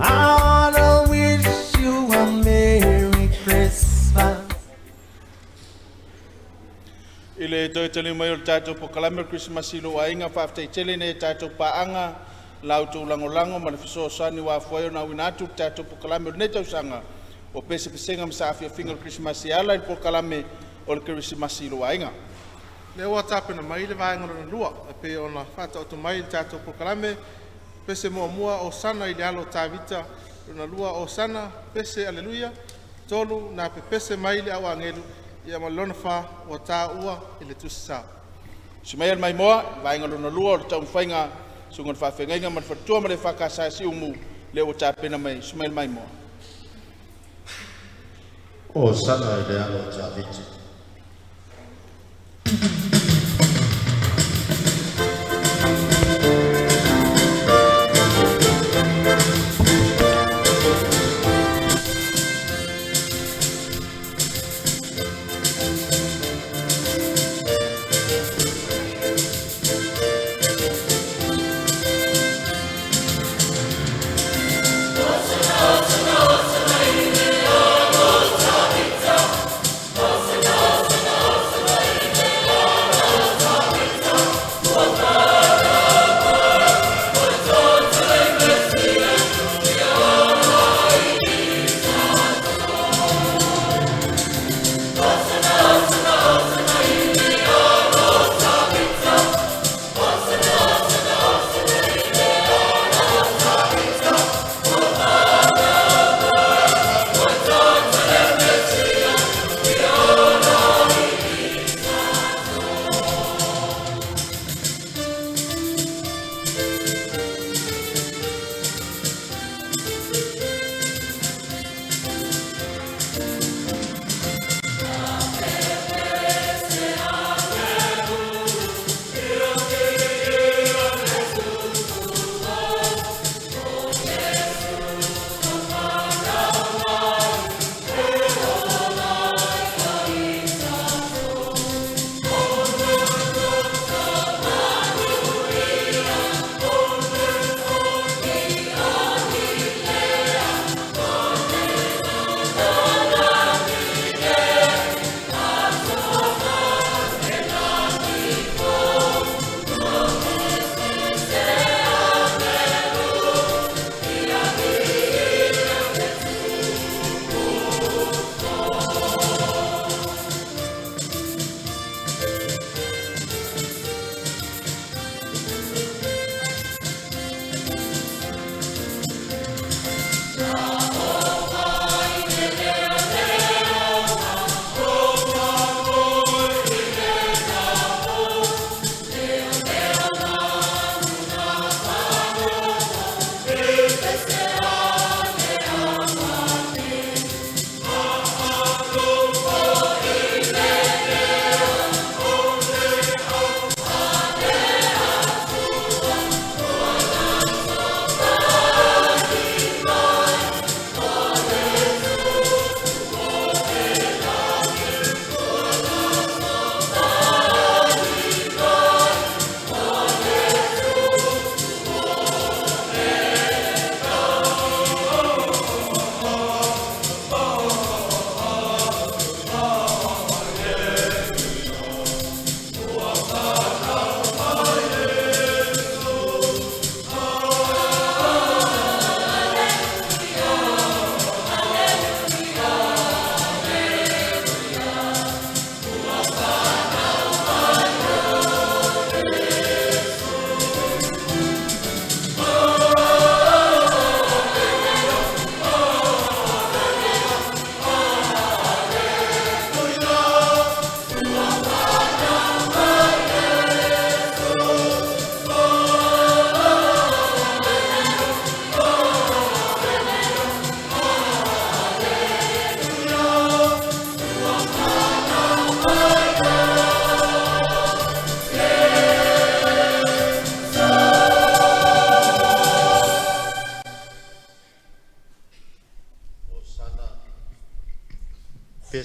I wanna wish you a Merry Christmas. Ile toi tali mai o tātou pokalame Kerisimasi lo ainga whaaftei tele ne tātou paanga lau tō lango ma le fisosani wa fuayo na winatu tātou pokalame o ne tausanga. O pese pesenga msafia finga Kerisimasi ala I pokalame o le Kerisimasi lo ainga. Le ua tāpena mai le vaenga na lua, e pe ona whata o tu mai tātou pokalame, pese mua o sana I le alo tāvita, na lua o sana, pese aleluia, tolu na pe pese mai le awa angelu, ia malona wha o tā ua I le tusisa. Sumai al mai moa, vaenga na lua o le taun whainga, sungon whawhengainga man whatua ma le whakasa Siumu, le ua tāpena mai, sumai al mai moa. O sana I le alo tāvita. Nossa, nossa,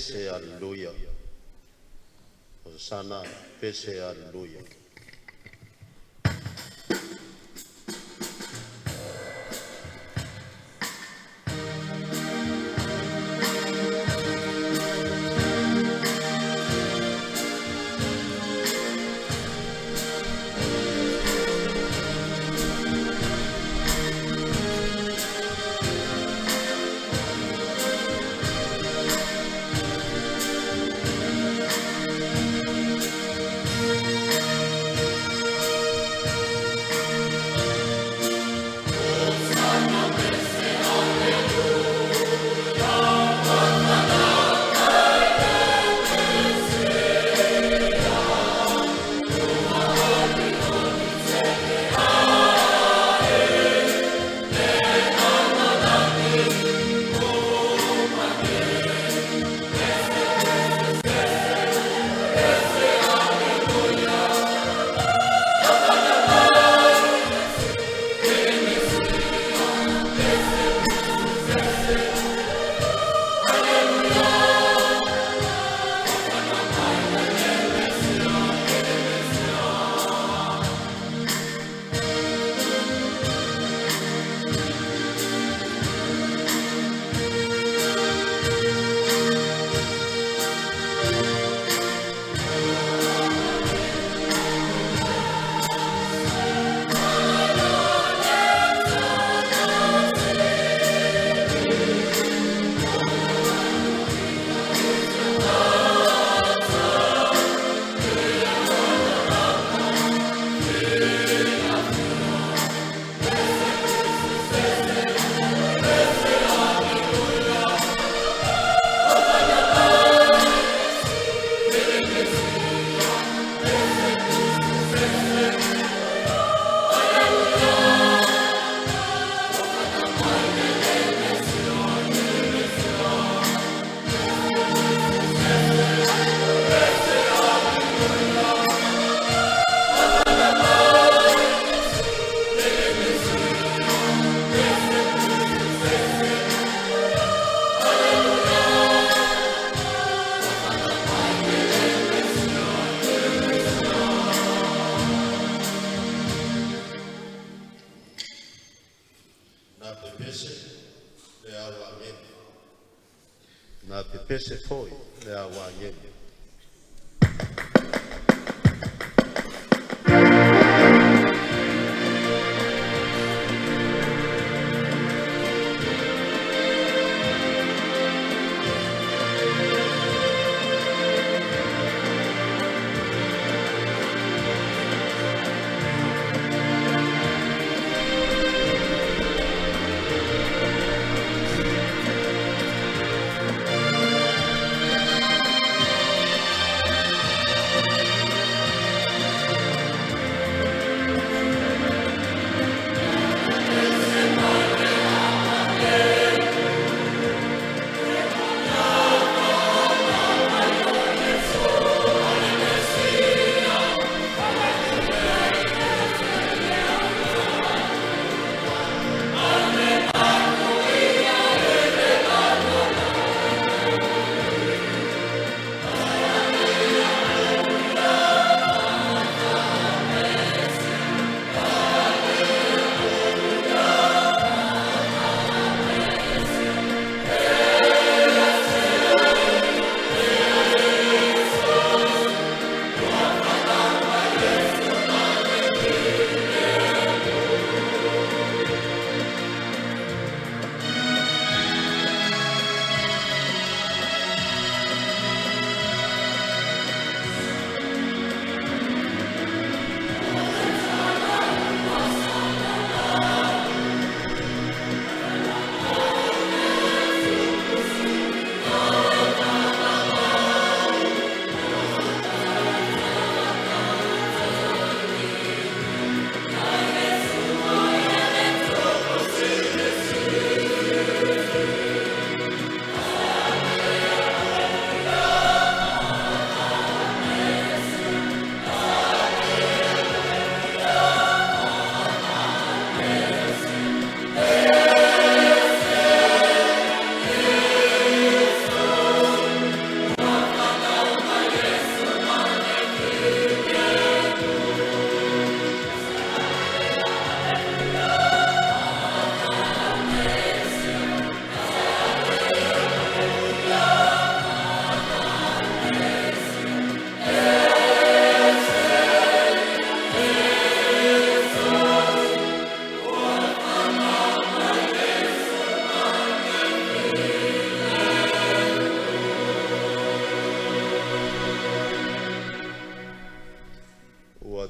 pese aleluia. Hosana pese aleluia. Na pepese foi le awangeni.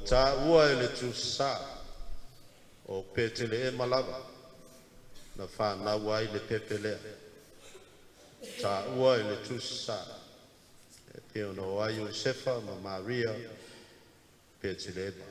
ta ua ele tu sa o petele e malava na fa na ua ile pepele ta ua ele tu sa e pe no ai Josefa ma Maria petele ba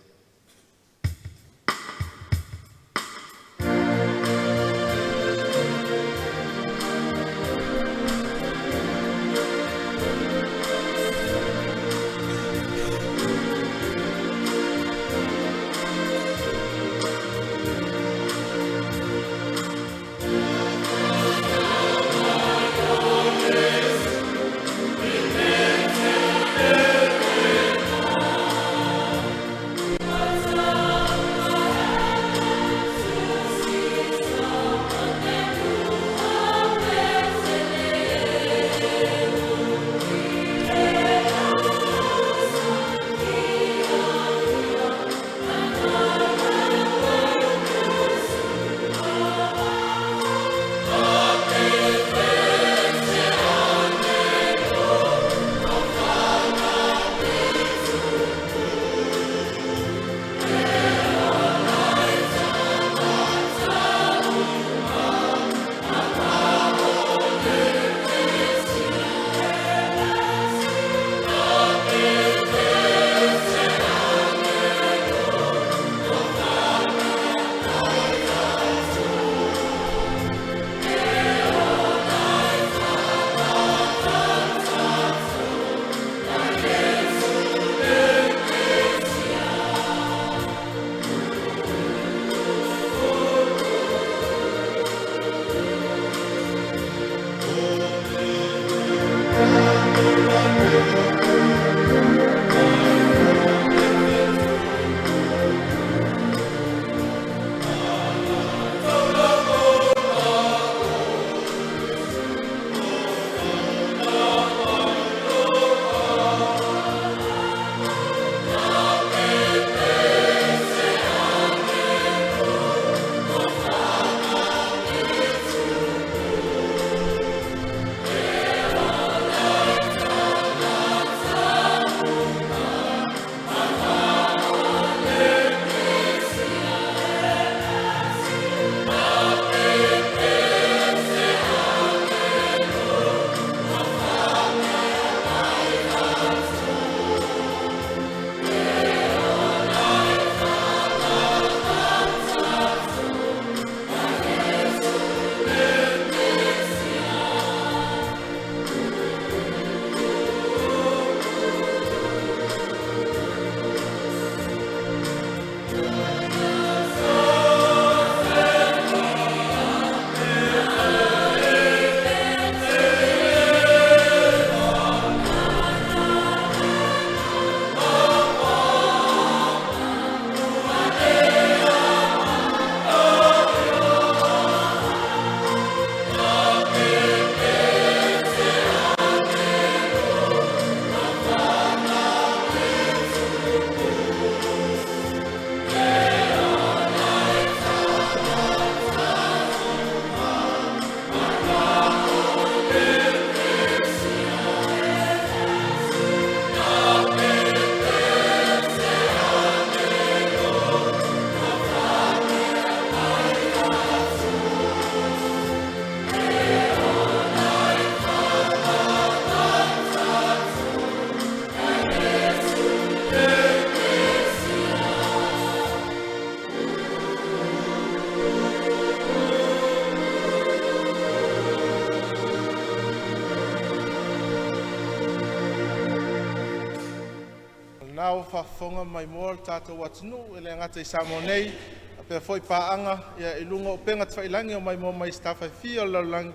nau whafonga mai moa tātou watunu ele ngata I Samoa nei a pia foi paanga ia ilunga o penga twailangi o mai moa mai stafa fia o laulangi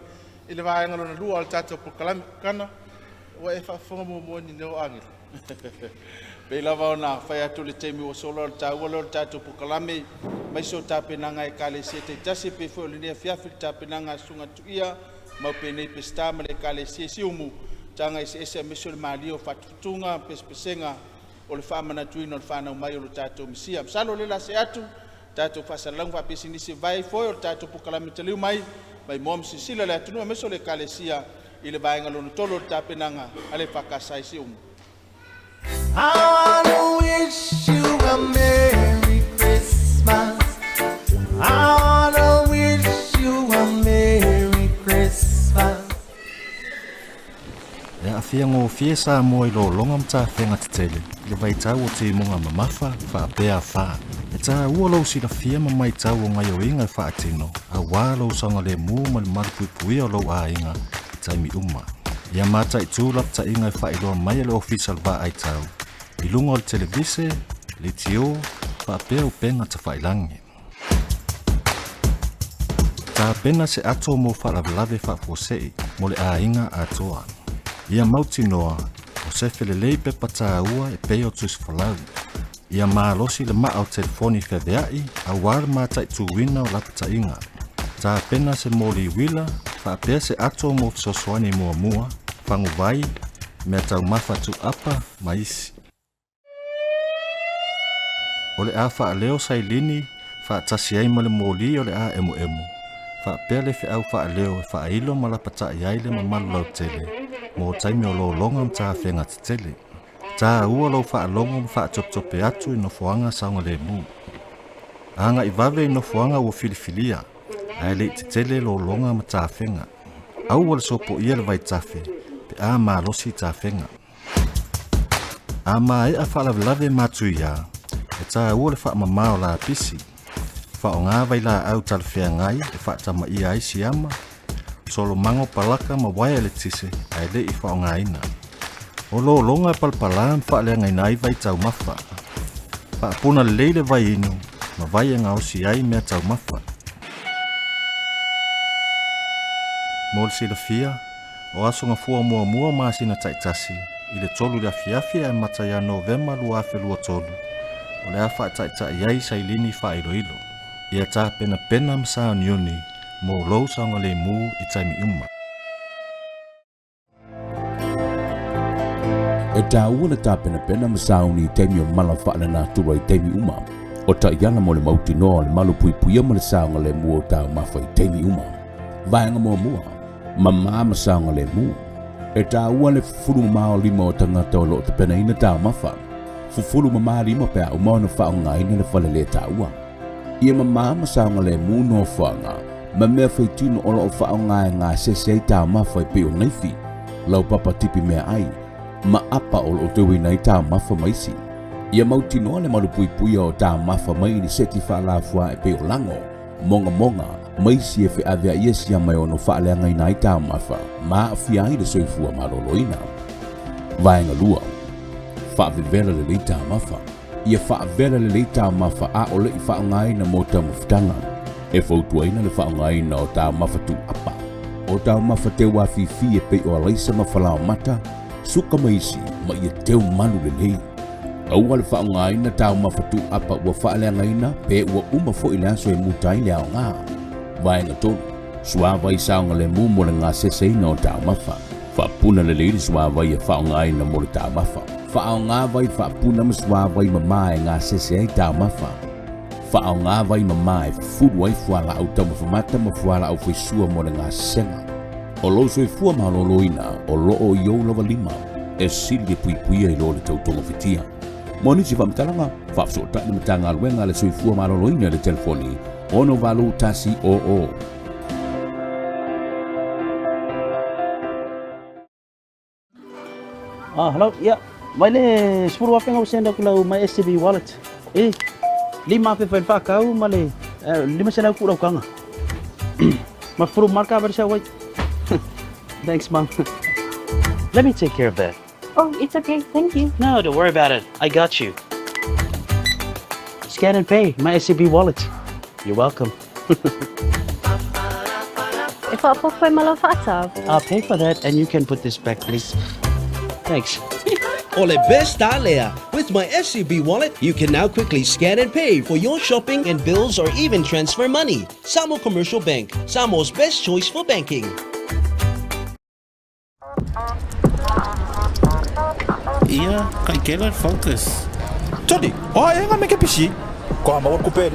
ile vaenga lona lua al tātou pokalami kana wa e whafonga mua ni leo angil. Pei lava o nā whai atu le teimi o solo o tāua o tātou pokalami mai so tāpenanga e kale se te tase pe foi o linea fiafi tāpenanga sunga tuia mau penei pe stama le kale se Siumu tanga ese ese missionary mali o fatutunga pespesenga o le whamana tuina o le whanau mai o le tātou misia. Salo le la se atu, tātou whasalang whapesi nisi vai foi o le tātou pukalami te liu mai mom sisila le atunua meso le kalesia I le vaenga lona tolo le tāpenanga ale whakasai Siumu. I wanna wish you a Merry Christmas. I wanna wish you a Merry Christmas. E a fia ngō fie sa mo I lo longa mta whenga te tele. Le vai tau o te munga mamafa, wha pēa wha. E tā ua lau si la fia ma mai tau o ngai o inga wha atino. A wā lau sanga le mū ma le marupui pui o lau a inga. Taimi uma. Ia mata I tūlap ta inga wha iloa mai le official wha ai tau. I lunga o le televise, le tio, wha pēa o penga ta wha ilangi. Tā pena se ato mo wha lavelave wha fosei, mo le a inga atoa. Ia mauti noa, o se felelei pe pata ua e peo tuis folau. Ia maalosi le maa o telefoni feveai, a war mata I tuwina o lapata inga. Tā pena se moli wila, wha pēa se ato mo fisoswani mua mua, whangu vai, mea tau mawhatu apa maisi. O le a wha leo sai lini, wha tasi ai ma le moli o le a emu emu. Wha pēa le whiau wha leo e wha ilo ma lapata iai le mamalu lau tele. Mo taimi o lo longa mta whenga te tele. Tā ua lau wha longa ma wha top-tope atu I no fuanga saunga le mu. Anga I vave I no fuanga ua filifilia. Ai le te tele lo longa ma tā whenga. Au wale sopo ia le vai tafe. Pe a maa losi tā whenga. A maa e a wha lavelave matu ia. E tā ua le wha mamao la pisi. Wha o ngā vai la au tal whea ngai. E wha tama ia ai si ama. Solo mango palaka ma waia le tise, ai le I wha o ngā ina. O lo longa palpala wha lea ngai nai vai tau mawha. Wha puna leile vai inu, ma vai e ngā osi ai mea tau mawha. Mol si la fia, o aso ngā fua mua mua maa sina taitasi, I le tolu le afiafi e mata ya Novemba lua afe lua tolu. O le awha taita iai sa ilini wha ilo ilo. Ia tā pena pena msa nioni, mo lou saunga le mu I taimi uma. E tā ua le tā pena masauni I taimi o mala whaala nā tura I taimi uma. O ta iana mo le mauti noa le malu pui puia mo le saunga le mu o tā mawha I taimi uma. Vaenga mua, mama masaunga le mu. E tā ua le fufuru mama o lima o tangata o lo te pena ina tā mawha. Fufuru mama lima pea o mauna wha o ngā ina le whale le tā ua. Ia mama masaunga le mu no whanga. Ma mea whaitino o loo wha o ngā sese I tā mawha I peo naifi. Lau papa tipi mea ai. Ma apa o loo tewe nei tā mawha maisi. Ia mautino le malu pui puia o tā mawha mai ni seti wha la fua e peo lango. Monga, maisi e whi avea ia si mai ono wha lea ngai nai tā mawha. Ma awhia ai le soifua maloloina. Vaenga lua. Wha vivela le lei tā mawha. Ia wha vela le lei tā mawha a o le I wha ngai na mo tā mawhtanga. E fautuaina le whaongaina o tā mawhatu apa. O tā mawhate wafifi e pei o alaisa mawhalao mata, suka maisi ma ia teo manu le lei. Aua le whaongaina tā mawhatu apa ua whaaleangaina pe ua uma fo I le aso e mutai le ao ngā. Vaenga tonu, suawai saonga le mu mo le ngā seseina o tā mawha. Whapuna le leiri suawai e whaongaina mo le tā mawha. Whaongawai whapuna ma suawai ma mai ngā sesei tā mawha. Wha o ngā vai mamā e furu ai fuala au tau mawhamata ma fuala au whaisua mo le ngā senga. O lo soi fua maloloina o loo I ou lava lima e sili e puipuia I lo le tautonga whitia. Moni si whamtalanga, whapso o tani matanga aluenga le soi fua maloloina le telefoni ono valu tasi o. Hello, yeah. Mai le spuru wapenga usenda kula my SCB wallet. Lima pe whakau ma le lima sena kura ukanga. Ma furu marka versa wait. Thanks, Mom. Let me take care of that. Oh, it's okay. Thank you. No, don't worry about it. I got you. Scan and pay. My SCB wallet. You're welcome. If I put my malafata. I'll pay for that, and you can put this back, please. Thanks. Ole best alea. With my SCB wallet, you can now quickly scan and pay for your shopping and bills or even transfer money. Samoa Commercial Bank, Samoa's best choice for banking. Ia, kai kela focus. Todi, ai nga me ke pisi. Ko ma ko pe.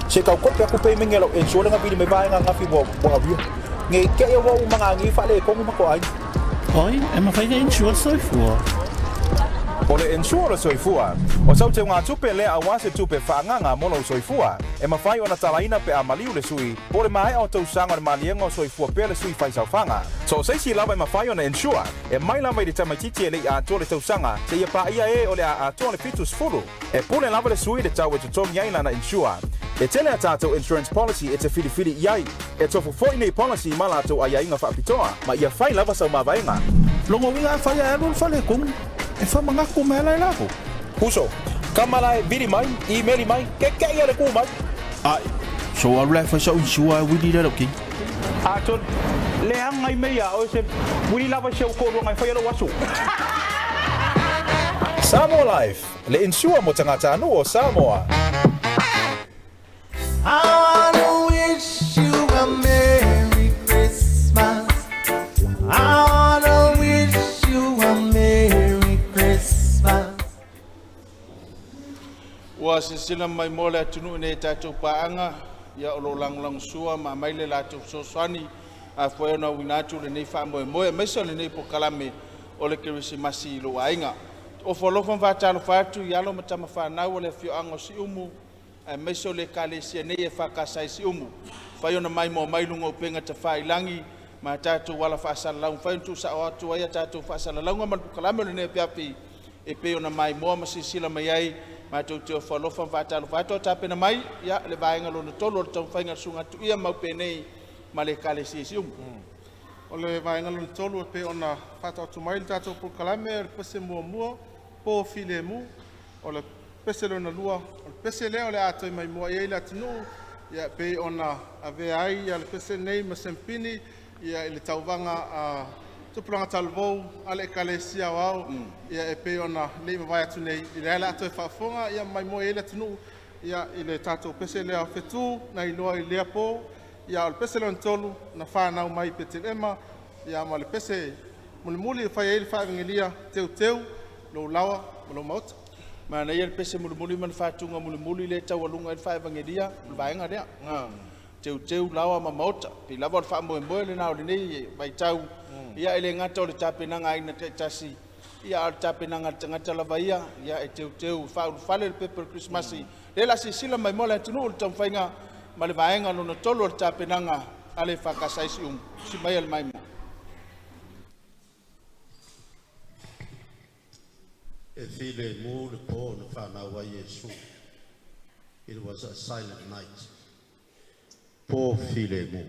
Se ka ko pe ko pe me ngelo en so nga bi me ba nga fi bo avi. Nge ke yo wo mga ngi fa le ko mo ko ai. Oi, e ma fai insurance soi fu. Po O le ensure le soifua. O sau te ngā tupe lea a wase tupe whaanganga mono soifua. E mawhai o na talaina pe a maliu le sui. Po le mahe o tau sanga le maliengo soifua pe le sui whaisau whanga. So seisi lava e mawhai o na ensure. E mai lava i le tamaititi e le a atua le tau sanga. Se ia pa ia e o le a atua le fitus furu. E pule lava le sui le tau e tutongi aina na ensure. E tele a tātou insurance policy e te whiriwhiri iai. E tofu fwoi nei policy ma lātou a iainga whaapitoa. Ma ia whai lava sau mawainga. Longo winga whai a elu whale kong. E whamangako mea lai lako. Puso, kamalai viri mai, emaili mai, ke ia le ku mai. Ai, so aru lai whai sau insua e wini rero ki. Aton, le hangai mea o se wini lava se ukoro ngai whai alo wasu. Samoa Life, le insua mo tangata anu o Samoa. I wanna wish you a Merry Christmas. I wanna wish you a Merry Christmas. Ua sisila mai mole atunu nei tātou paanga ia o lo lang sua ma mai le lātou soswani a whae na winatu le nei wha moe moe meso le nei po kalame o le Kerisimasi lo ainga. O whalofan whātalo whātu i alo matama whanau o le whioanga Siumu e meso le kalesia nei e whakasai Siumu. Whai ona mai mo mailunga o penga ta whailangi ma tātou wala whaasalalau. Whai untu sa o atu aia tātou whaasalalau ma kalame o le nei piapi e pe ona mai moa masisila mai ai ma tau te o whalofan whātalo whātua tāpena mai ia le vaenga lo na tolo o le tau whainga sunga tu ia mau penei ma le kalesia Siumu. O le vaenga lo na tolu e pe ona whātua tu mai le tātou po kalame o le pese mua po file mu o le pese lo na lua o le pese leo le atoi mai mua i eila tinu ia pe ona ave ai ia le pese nei ma sempini ia le tauvanga a tupulanga talvou ale ekalesia wao ia e pe ona le mawai atu nei i le ala atoi whaafonga ia mai mua i eila tinu ia i le tātou pese leo fetu na iloa i lea po ia o le pese lo na tolu na whanau mai pe te ema ia ma le pese mulimuli e whai eili whaingelia teu lo lawa lo maut Ma na ia le pese mulimuli man whātunga mulimuli le tau alunga e whaevangeria vaenga rea. Teu lawa ma maota. Pi lava o le whaamoe le nao le nei vai tau. Ia ele ngata o le tāpenanga aina te tasi. Ia o le tāpenanga tangata lava ia e teu whale le pepe o Kerisimasi. Le la sisila mai mola tunu o le tau whainga ma le vaenga no na tolo o le tāpenanga ale whakasai Siumu. Si mai al mai mo. E file mu le po na whanau a Yesu. It was a silent night. Po file mu.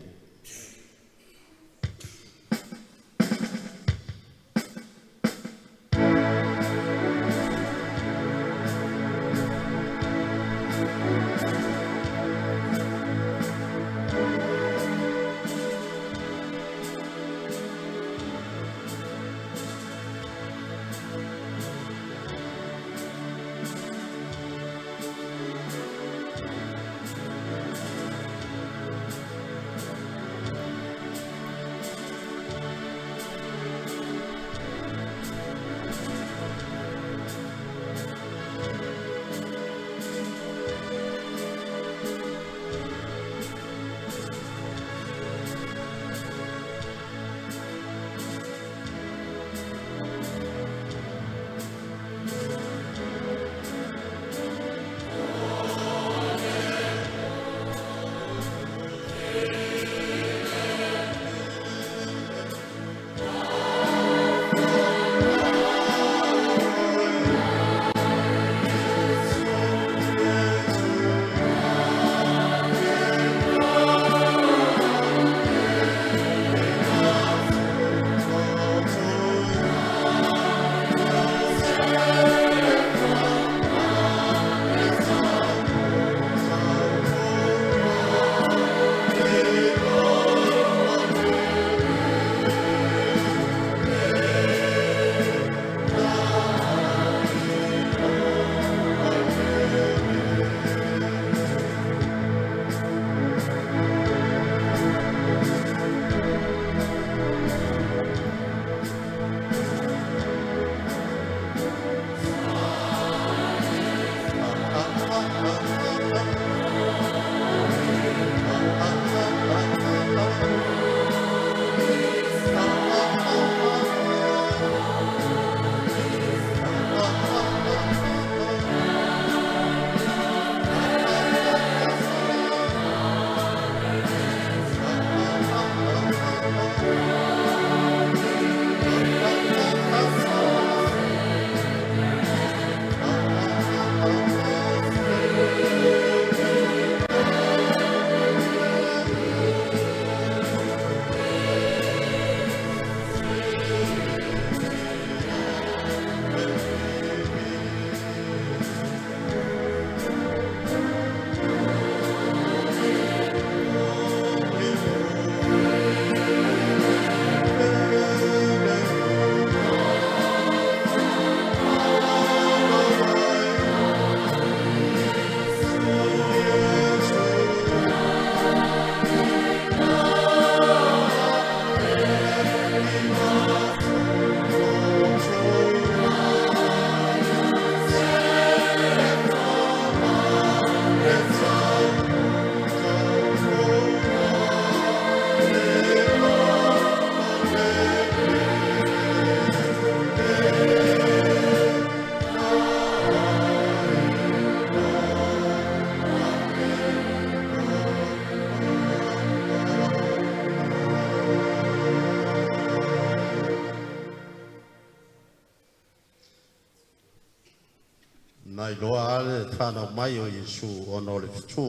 Nai loa ale tana mai o Yesu ono le fitu.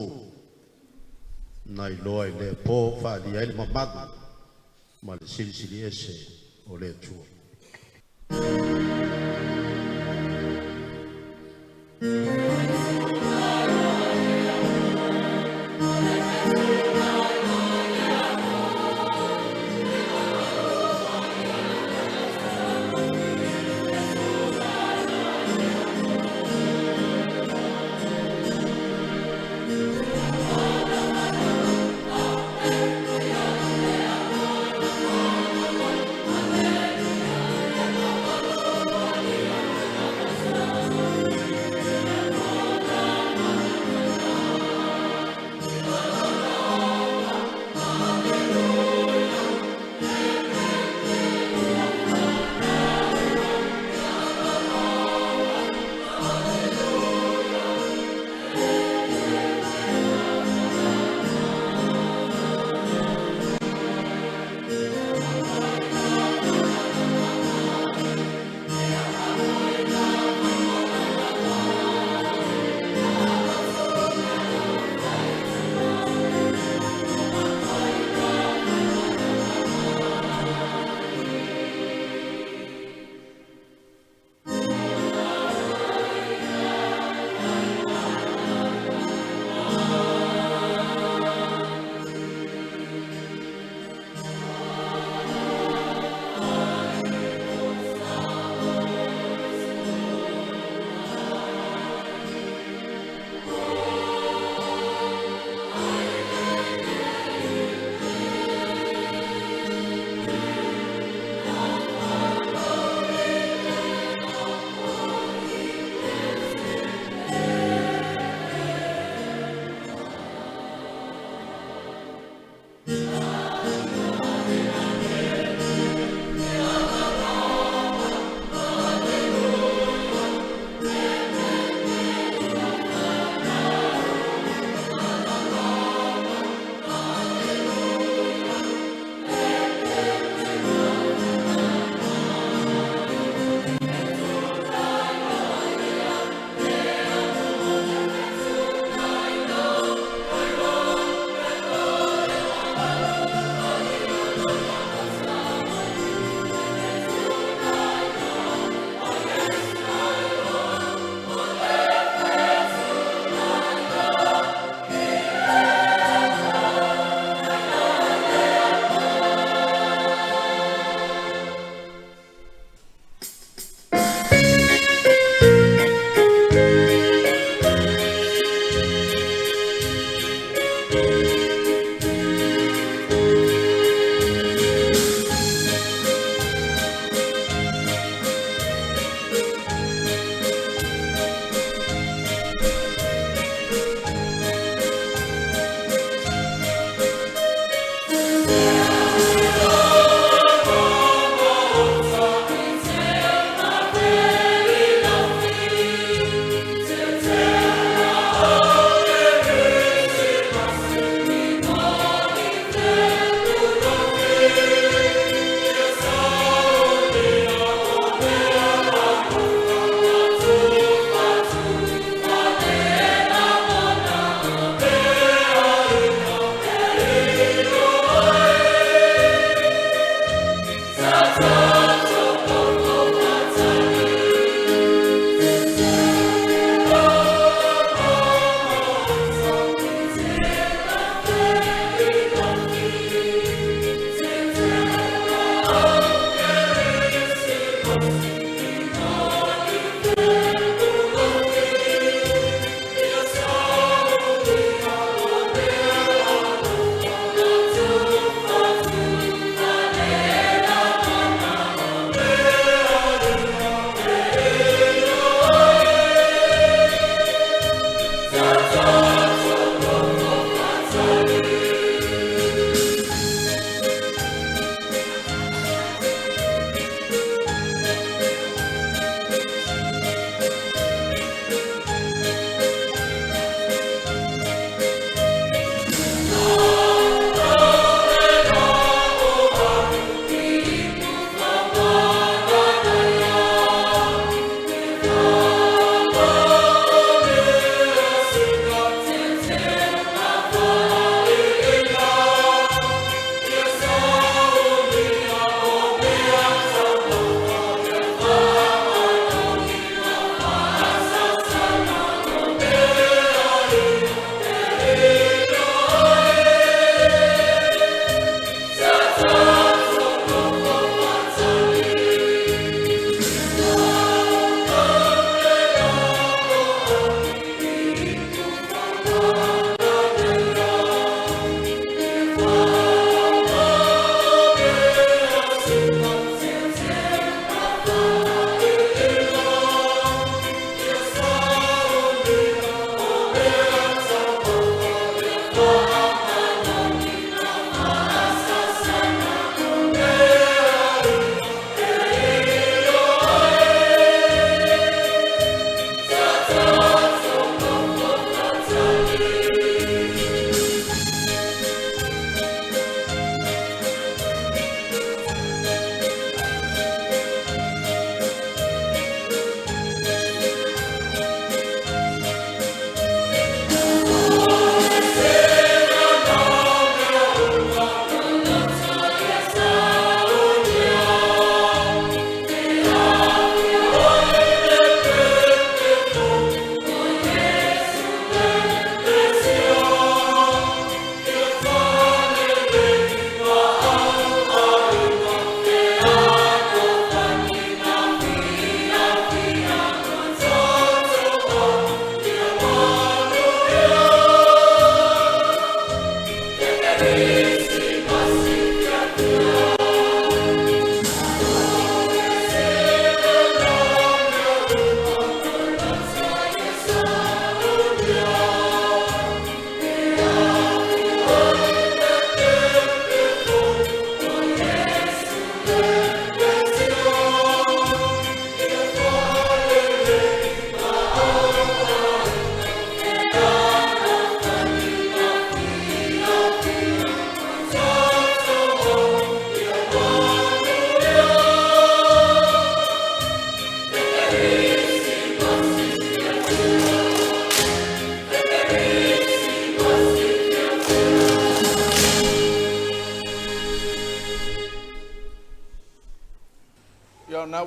Nai loa le po fa di ele mamadu. Ma le sili ese o le tua.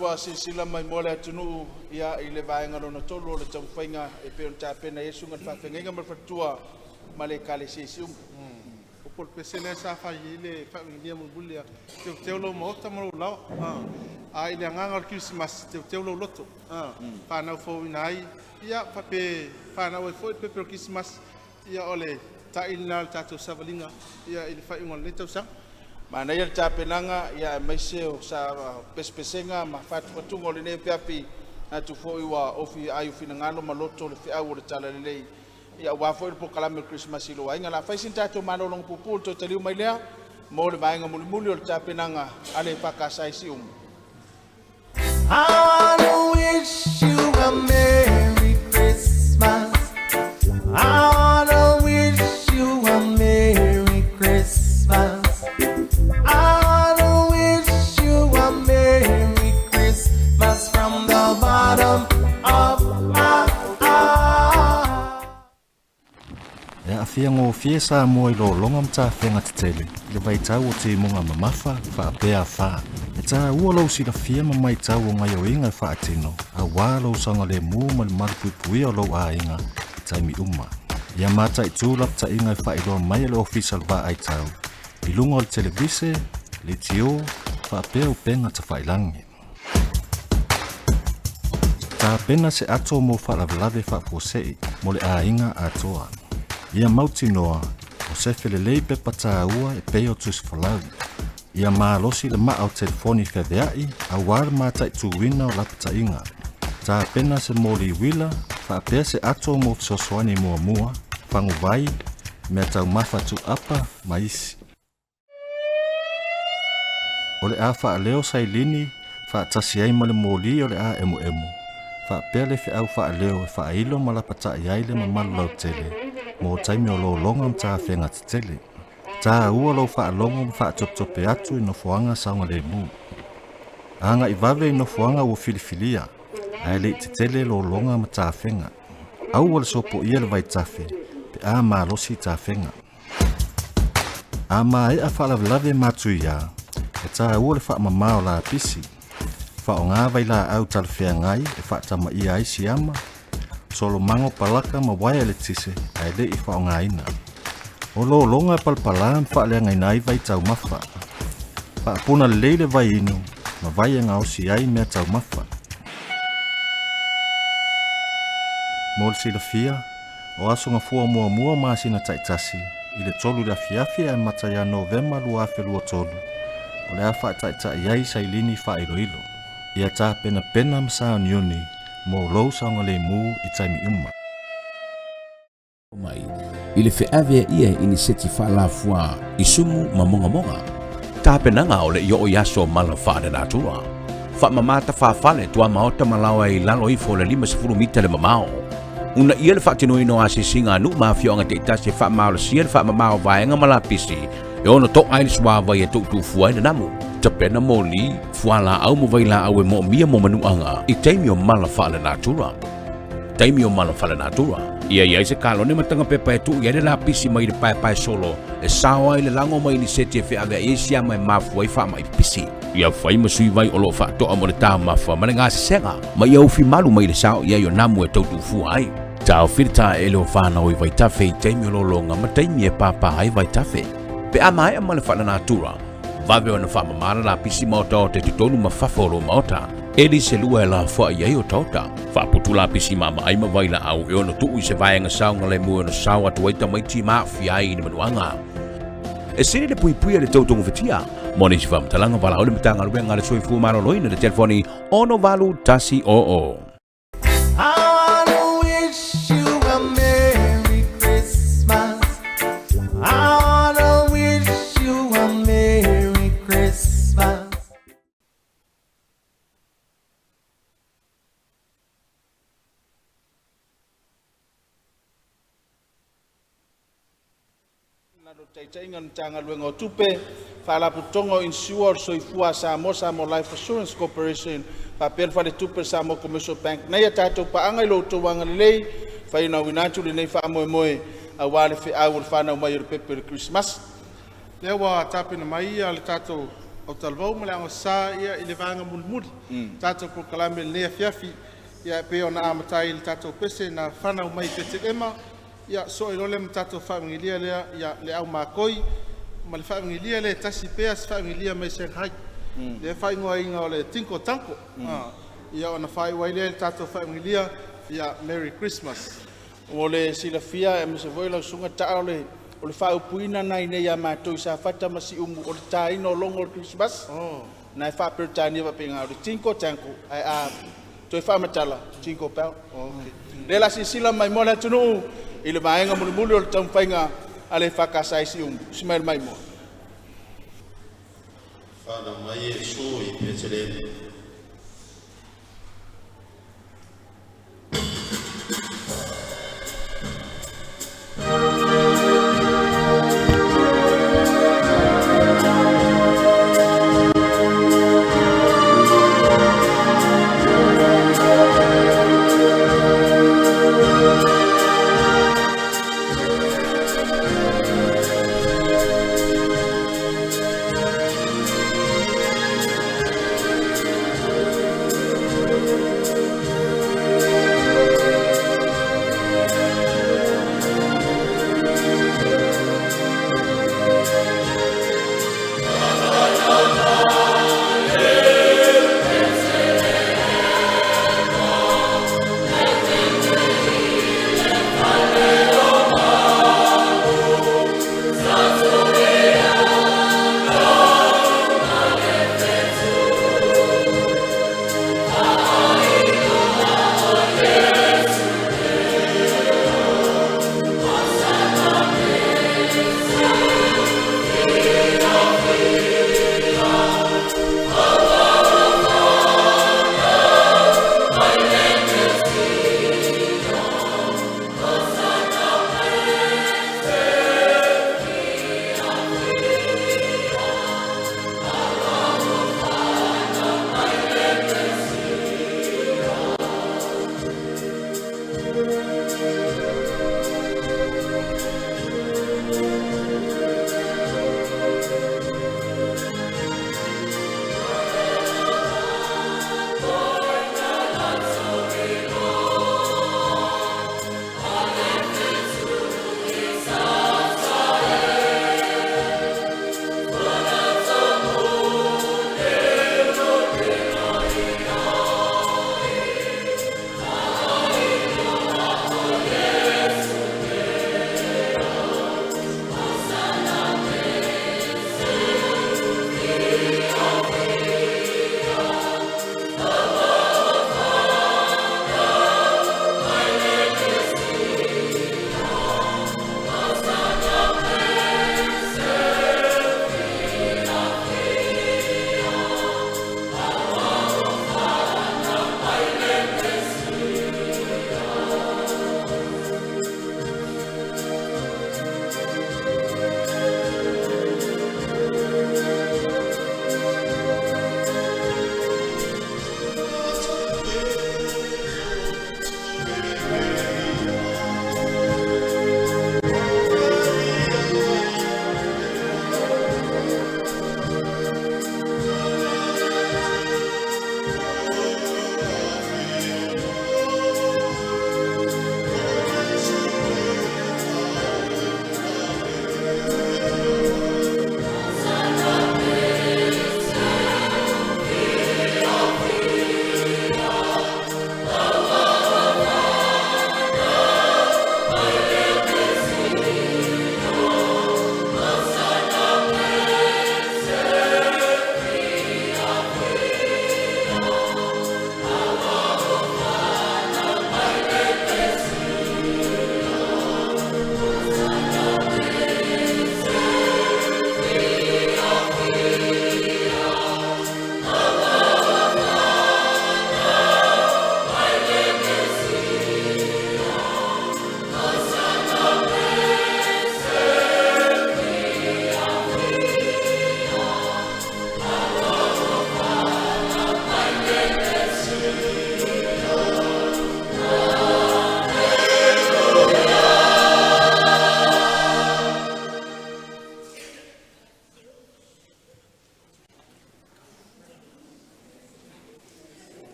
wa sisila mai mole atunu ia i le vaenga lona tolu o le tauwhainga e pe on tāpena Yesu ngan whawhengenga mal fatua ma le kale Siumu. O por pesele sa fa ile fa ngia mo bulia te lo mo ta mo lao a ile nganga Kerisimasi te lo loto fa na fo nai ia fa pe fa na fo pe Kerisimasi ia ole ta ina tato savalinga ia ile fa ngol le tau sa mana ia tāpenanga ia mai se o sa pespesenga ma fatu le ne peapi atu fo iwa ofi ayu finangalo maloto le fi au le tala le ia wa fo po kalame Kerisimasi lo ainga la fa sinta to mano long pupul to taliu mai lea mo le vaenga muli o le tāpenanga ale pakasai Siumu. I wanna wish you a Merry Christmas. I wanna wish you a Merry Christmas. I wanna wish you a Merry Christmas from the bottom of my heart. Ya afia ngo fie sa mo i lo longa mta fenga tele. Le vai tau o te monga mamafa fa pea fa. E ta ua lau si la fia ma mai tau o ngai o inga fa atino. A wā lau sanga le mu ma le marpui pui o lau a inga. Taimi uma. Ia mata i tūlap ta inga fa i loa mai le official va ai tau. I lunga o le televise, le tio, fa pea o penga ta whailangi. Ta pena se ato mo fa lavelave fa posei mo le a inga atoa. Ia mauti noa, o se felelei pe pata ua e peo tus falau. Ia maalosi le maa o telefoni feveai, a wāra mata i tuwina o lapata inga. Ta pena se moli wila, fa apea se ato mo fisosoani mua mua, fangu vai, mea tau mafatu apa maisi. O le a fa leo sailini, fa atasi ai ma le moli o le a emu. Fa apea le fi au fa leo e fa ailo ma lapata iai le mamalu lau tele. Mo taimi o lo longa mta whenga tele. Ta ua lo fa longa fa tope atu i no fuanga saunga le mu. Anga i vave i no fuanga o filifilia. Ai le tele lo longa mta whenga. Au wale sopo ia le vai tafe. Pe a maa losi ta whenga. A maa e a fa lave matu ia. E ta ua le fa mamao la pisi. Fa o ngā vai la au tal whea ngai e fa tama ia ai siama. Solo mango palaka ma waya le tise, ai le i fa o ngā ina. O lo longa palpala fa le ngai nai vai tau mafa. Fa puna leile vai inu, ma vai e ngau si ai mea tau mafa. Mol si la fia, o aso nga fua mua maa sina taitasi, i le tolu la fiafia e mata ya Novema lua felua tolu. O le a fa taita iai sailini fa ilo. Ia ta pena msa niuni, mo lo saunga le mu i taimi uma. Mai, ile fe ave ia ini seti fa la fua i sumu ma monga. Ta penanga o le yo o yaso mala fa de natura. Fa mamata fa fale tua maota malawa i lalo i fo le 50 mita le mamao. Una ia le fa tino ino asi singa nu ma fio nga te itase fa mao le sia fa mamao vaenga malapisi. E ono to ai le swa vai e tu fua i namu. Ta pena moli fuala au mo vaila au e mo mia mo manuanga i taimi o mala fa le natura. Taimi o mala fa le natura. Ia se kalo ne matanga pepa tu ia le lapisi mai le pai solo e sawa i le lango mai ni seti fe ave isia mai mafu ai fa mai pisi ia fai masui vai o lo fa to amo le ta mafa ma nga senga mai au fi malu mai le sao ia yo namu e tu fu ai tau filta e lo fa na oi vai ta fe taimi lo longa ma taimi e papa ai vai ta fe pe amai ama le fa na natura vave ona fa mala la pisi moto te tonu ma fa folo mota Eli se lua la fa ia o tota fa putula pisi mama ai ma vaila au e ono tu i se vaenga saunga le mu no sawa tu eta mai ti ma fi ai ni manuanga e sini le pui le toto ngofetia moni si fam talanga vala o le mitanga le ngale soi fu maro loina le telefoni ono valu tasi o I wanna wish you a Merry Christmas. I wanna wish you a Merry Christmas. Taingan tanga luengo tupe fala putongo insure soifua Samoa Life Assurance Corporation pa per fale tupe Samoa Commercial Bank na ia tato pa angai lo to wanga lei fa ina winatu le nei fa moe a wale fe a wal fa na mai pepe Christmas le wa tapena mai al tato o talvau ma le anga sa ia i le vanga mulmuli tatou proklame le fiafi ia pe ona amatai le tatou pese na fana mai te ema ia so i lole ma tatou familia ia le au makoi ma le familia le tasi pe as familia mai Shanghai le fai ngoinga o le tinko tanko ia ona fai wai le tatou familia ia Merry Christmas o le silafia e mse voila sunga ta le o le fa upuina nai nei ya matou sa fata ma Siumu o le taino longo Christmas na fa pertani va penga o le tinko tanko ai a toi fa matala tinko pa le la sila mai mola tunu i le maenga mulu o le tamfainga ale fa ka sai Siumu smile mai mo fa na mai e so i petele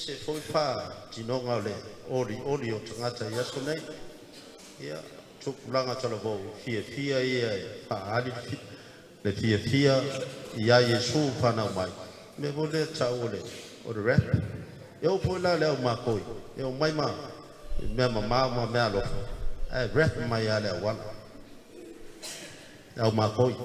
se foi fa tino ngale ori o tangata ya sonai ya tukulanga talobo fia ia pa ali le fia ia Yesu pana mai me vole chaule o re eu foi lá le ma koi eu mai ma me ma me alo ai rep mai ale wan eu ma koi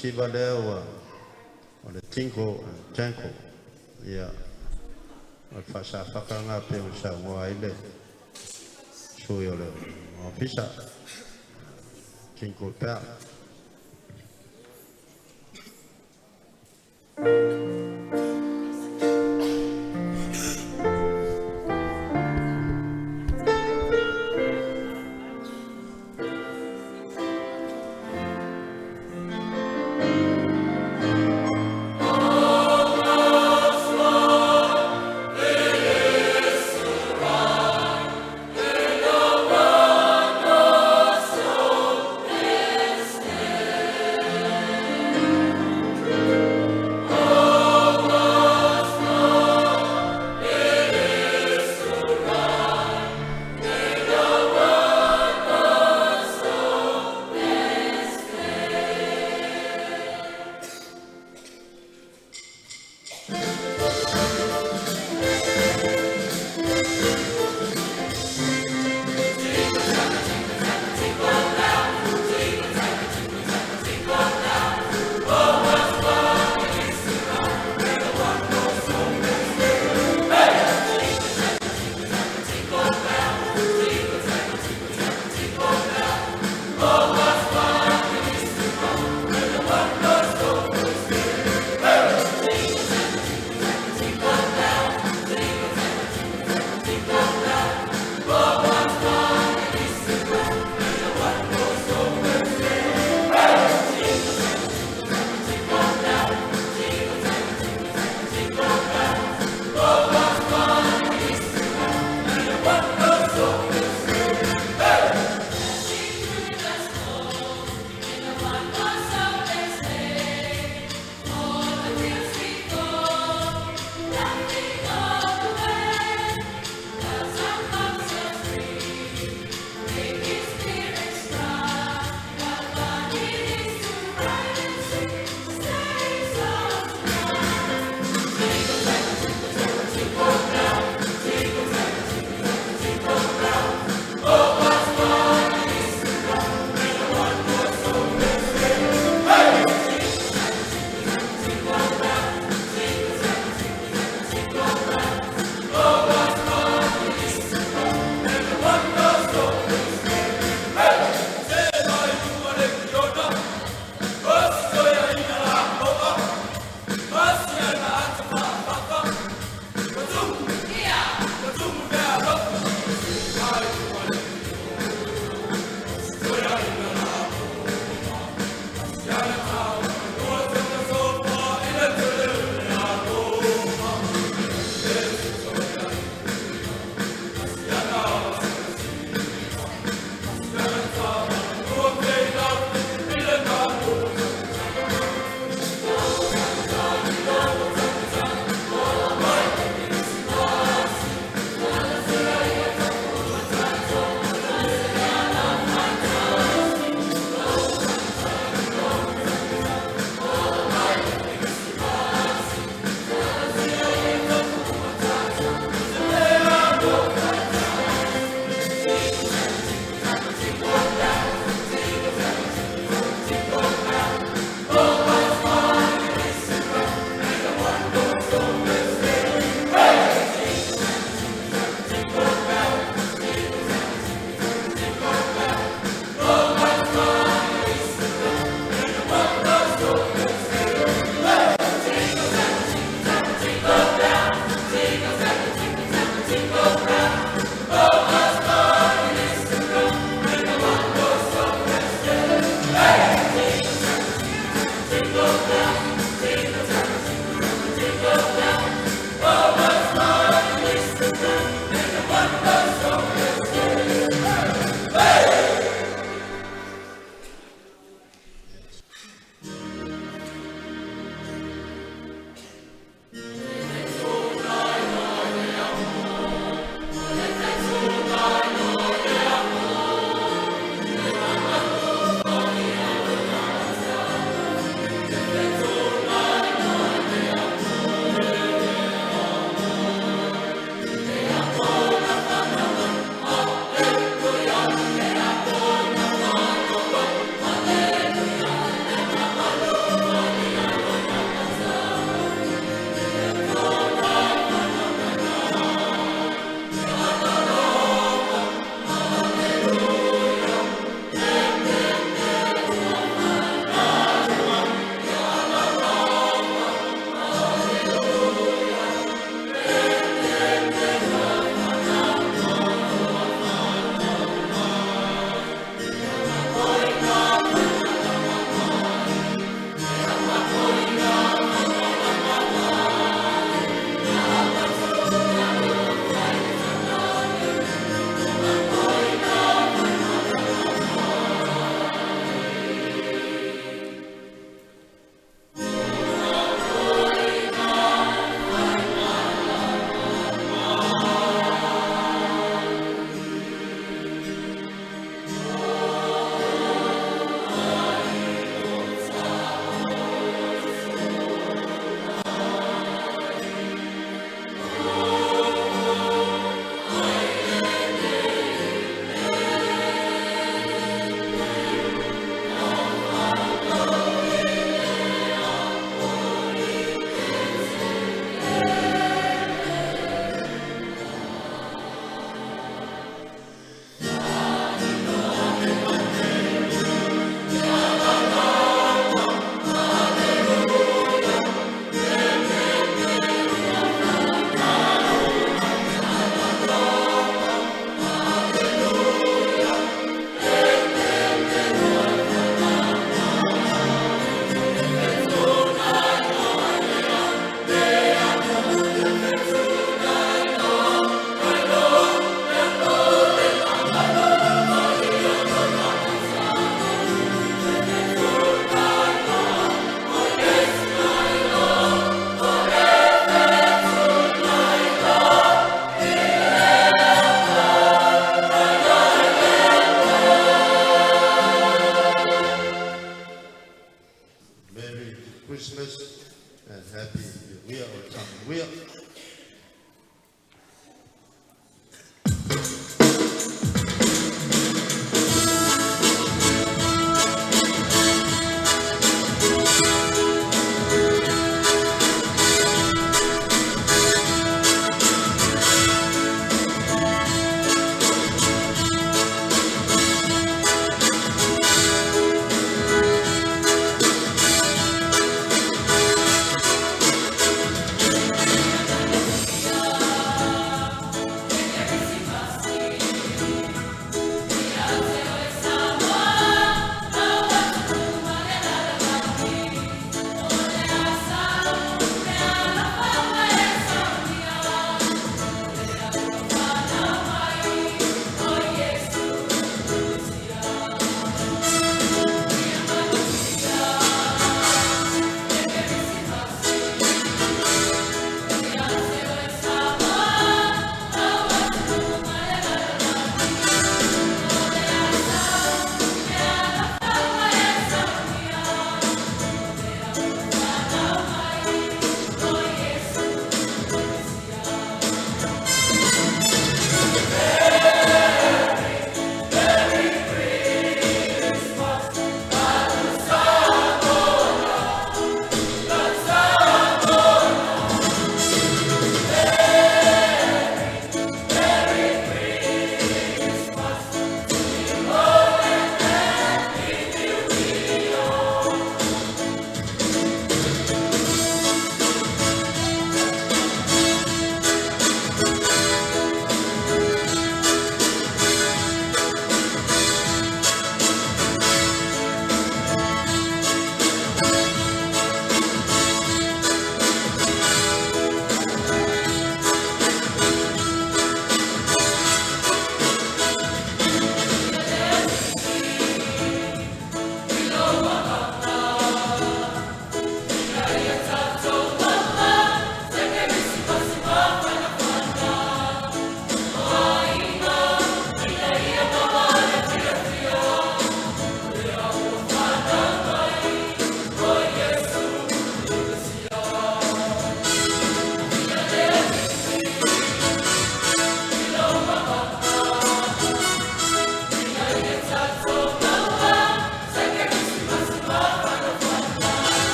Shiba leo wale tinko tanko ya Fasa whakanga pe o Samoa ile. Sui o leo. O pisa. Kinko pea. Oh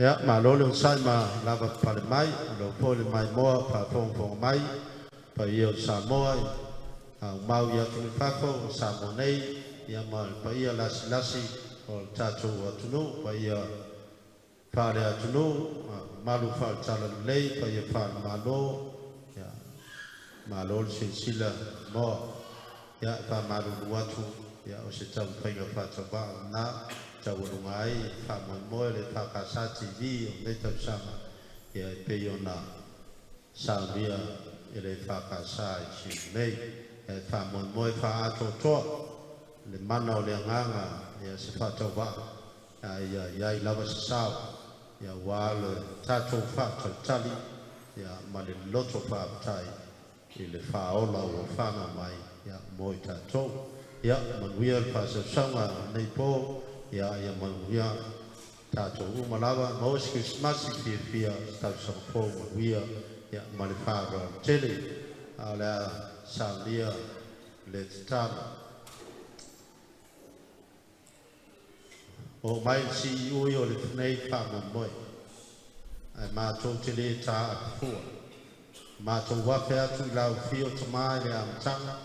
Ya malo le sai ma lava pale mai lo pole mai moa pa fong mai pa io Samoa mau ia tu fako Samoa nei ia ma pa ia lasi o tatu atunu pa ia pale atunu malu fa tala lei pa ia fa malo ya malo sila moa ya pa malu watu ya o se tau pa ia fa taba na Tawurungai, Famoy, le Fakasa TV, Meta Sama, Peyona, Salvia, le Fakasa, Shimei, Famoy, Faato, le Mano, le Nganga, Sefatoba, Yai Lavas Sao, Ya Wal, Tato Fato, Tali, Ya Mali Loto Fatai, le Faola, or Fana Mai, Ya Moi Tato, Ya Manuel Fasa Sama, Nepo. Ya manuia tato umalawa mos Kerisimasi fia tato sampo manuia ya malifara tele ala salia le tama o mai si uyo le nei fama moi ai ma to tele ta fu ma to wa fa tu la fio tama le amtanga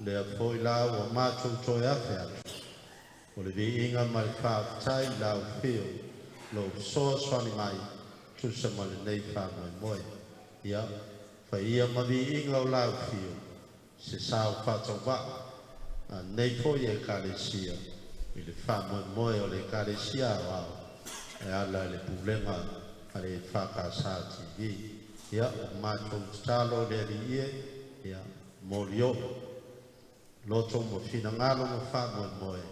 le foi la o ma to ya fa o le inga mai fa tai la fio lo so swani mai tu se mal nei fa moi ya fa ia ma inga la fio se sa fa to ba nei fo ye Kalesia il fa moi o le Kalesia wa e ala le problema ale fa ka sa ti ya ma to stalo le rie ya morio lo to mo fina ngalo mo fa moi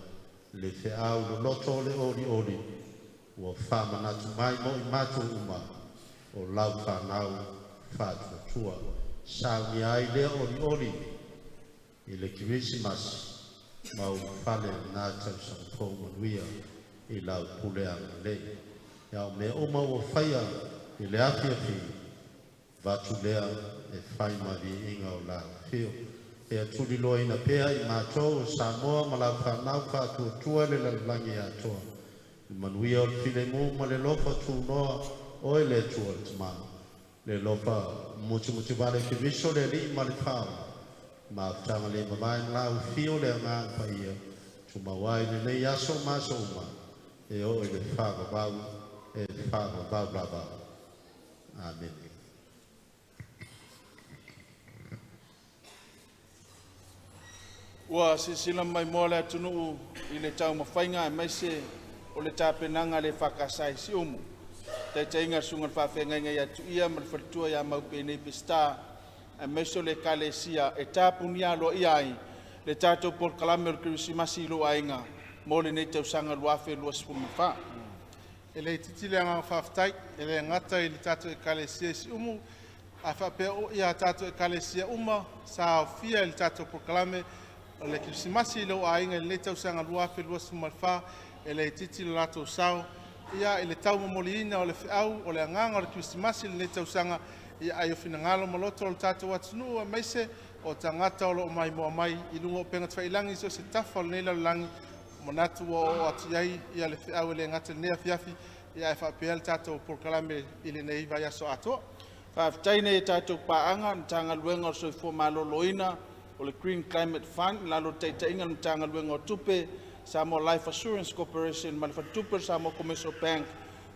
le fe au lo loto le ori o fama na tu mai mo i matu uma o lau fa nau fa tua sa mi ai le ori i le Kerisimasi mau fale na tau sang po manuia i lau pule ang le ya me uma o faia i le afia fi va tu lea e fai ma vi inga o lau fio e tuli loina pea i mātou Samoa ma lau whanau whātua le langi atoa. I manuia o file mū ma le lofa tūnoa o e le tua tama. Le lofa muti wale ki viso le li ma le whao. Ma tanga le mamai lau fio le ngang pa ia. Tu mawai le nei aso maso uma. E o e le whaga bau e le whaga bau bla bau. Amen. Ua sisila mai moa le atunu i le tau mawhainga e maise o le tāpenanga le whakasai Siumu. Te inga sunga whawhenga i atu ia ma le whatua ia maupe nei pista e maise o le Kalesia e tāpunia lo iai le tātou por kalame o le Kerisimasi lo ainga mo le nei tausanga luafe lua sipumawha. E le titile anga whaftai, e le ngata i le tātou e Kalesia Siumu, a whapea o ia tātou e Kalesia uma, sa fia i le tātou por kalame o le Kerisimasi lo ainga le tausanga luafe lua sipumawha, e le titile lato sao, ia i le tau mamoliina o le whiau o le anganga o le Kerisimasi le tausanga ia ai o finangalo maloto o le tātou atunu a maise o tangata o lo mai moa mai i lunga o penga twailangi so se tafa o le neila langi manatu o atu iai ia le whiau le ngata le nea fiafi ia e whapea le tātou porkalame i le nei vai aso atoa. Whaftaine e tātou paanga na tanga luenga o soifua maloloina o le Green Climate Fund, lalo teitainga na tanga luenga o tupe Samoa Life Assurance Corporation, malifatupe Samoa Commercial Bank,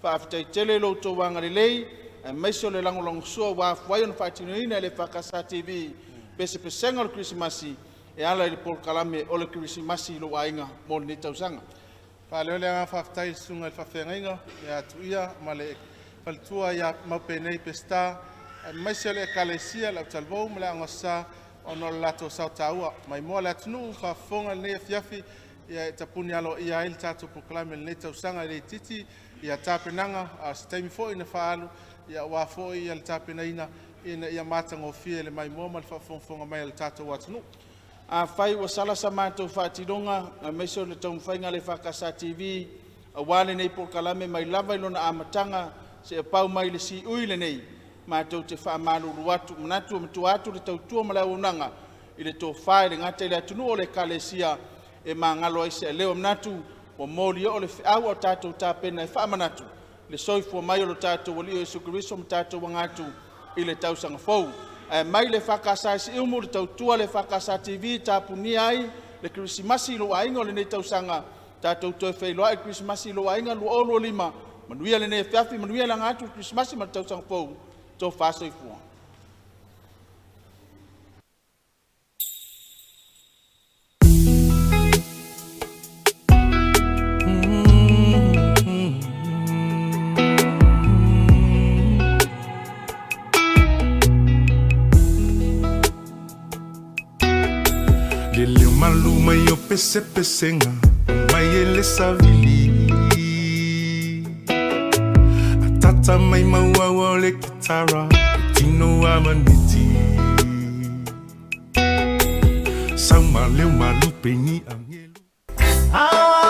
whaftaitele lo tō wanga le lei, e maiso le langolong sua wafwai on whatinurina le Whakasa TV, pese pesenga o le Kerisimasi, e ala le Paul Kalame o le Kerisimasi lo ainga mo le tausanga. Whaleo le anga whaftai sunga le whawhengainga, e atu ia, ma le whalitua ia maupenei pesta, e maiso le Kalesia, lau talvou, ma le angosa, ono le lato sao taua, mai moa le atunu, whafonga le nea fiafi, ia tapuni alo ia il tātou proklame le tausanga le titi ia tāpenanga a staimi fo ina whaalu ia wafo ia le tāpenaina ia mātango fie le mai moa ma le whafonga mai le tātou atunu. A whai wa sala sa mātou whātironga a meso le tau mwhainga le Whakasa TV a wale nei proklame mai lava ilona amatanga se a pau mai le si ui le nei mātou te whaamalu atu manatu mtu atu le tau tua mala unanga i le tō whae le ngata i le atunu o le Kalesia e mangalo ai se leo mnatu o moli o le whiau o tātou tāpena e whaamanatu le soifua mai o lo tatou alii o Iesu Keriso ma tatou agatu i le tausaga fou mai le whakasa Siumu le tautua le whakasa TV tapunia ai le Kerisimasi lo ainga o le nei tausanga tatou toi whailoa e Kerisimasi lo ainga lo olo lima manuia le nei whiawhi manuia la ngatu Kerisimasi ma tausanga fou tō whasoifua. Maluma yo pese pesenga mai ele savili atata mai maua le kitara tino amaniti sama leu malu peni angelo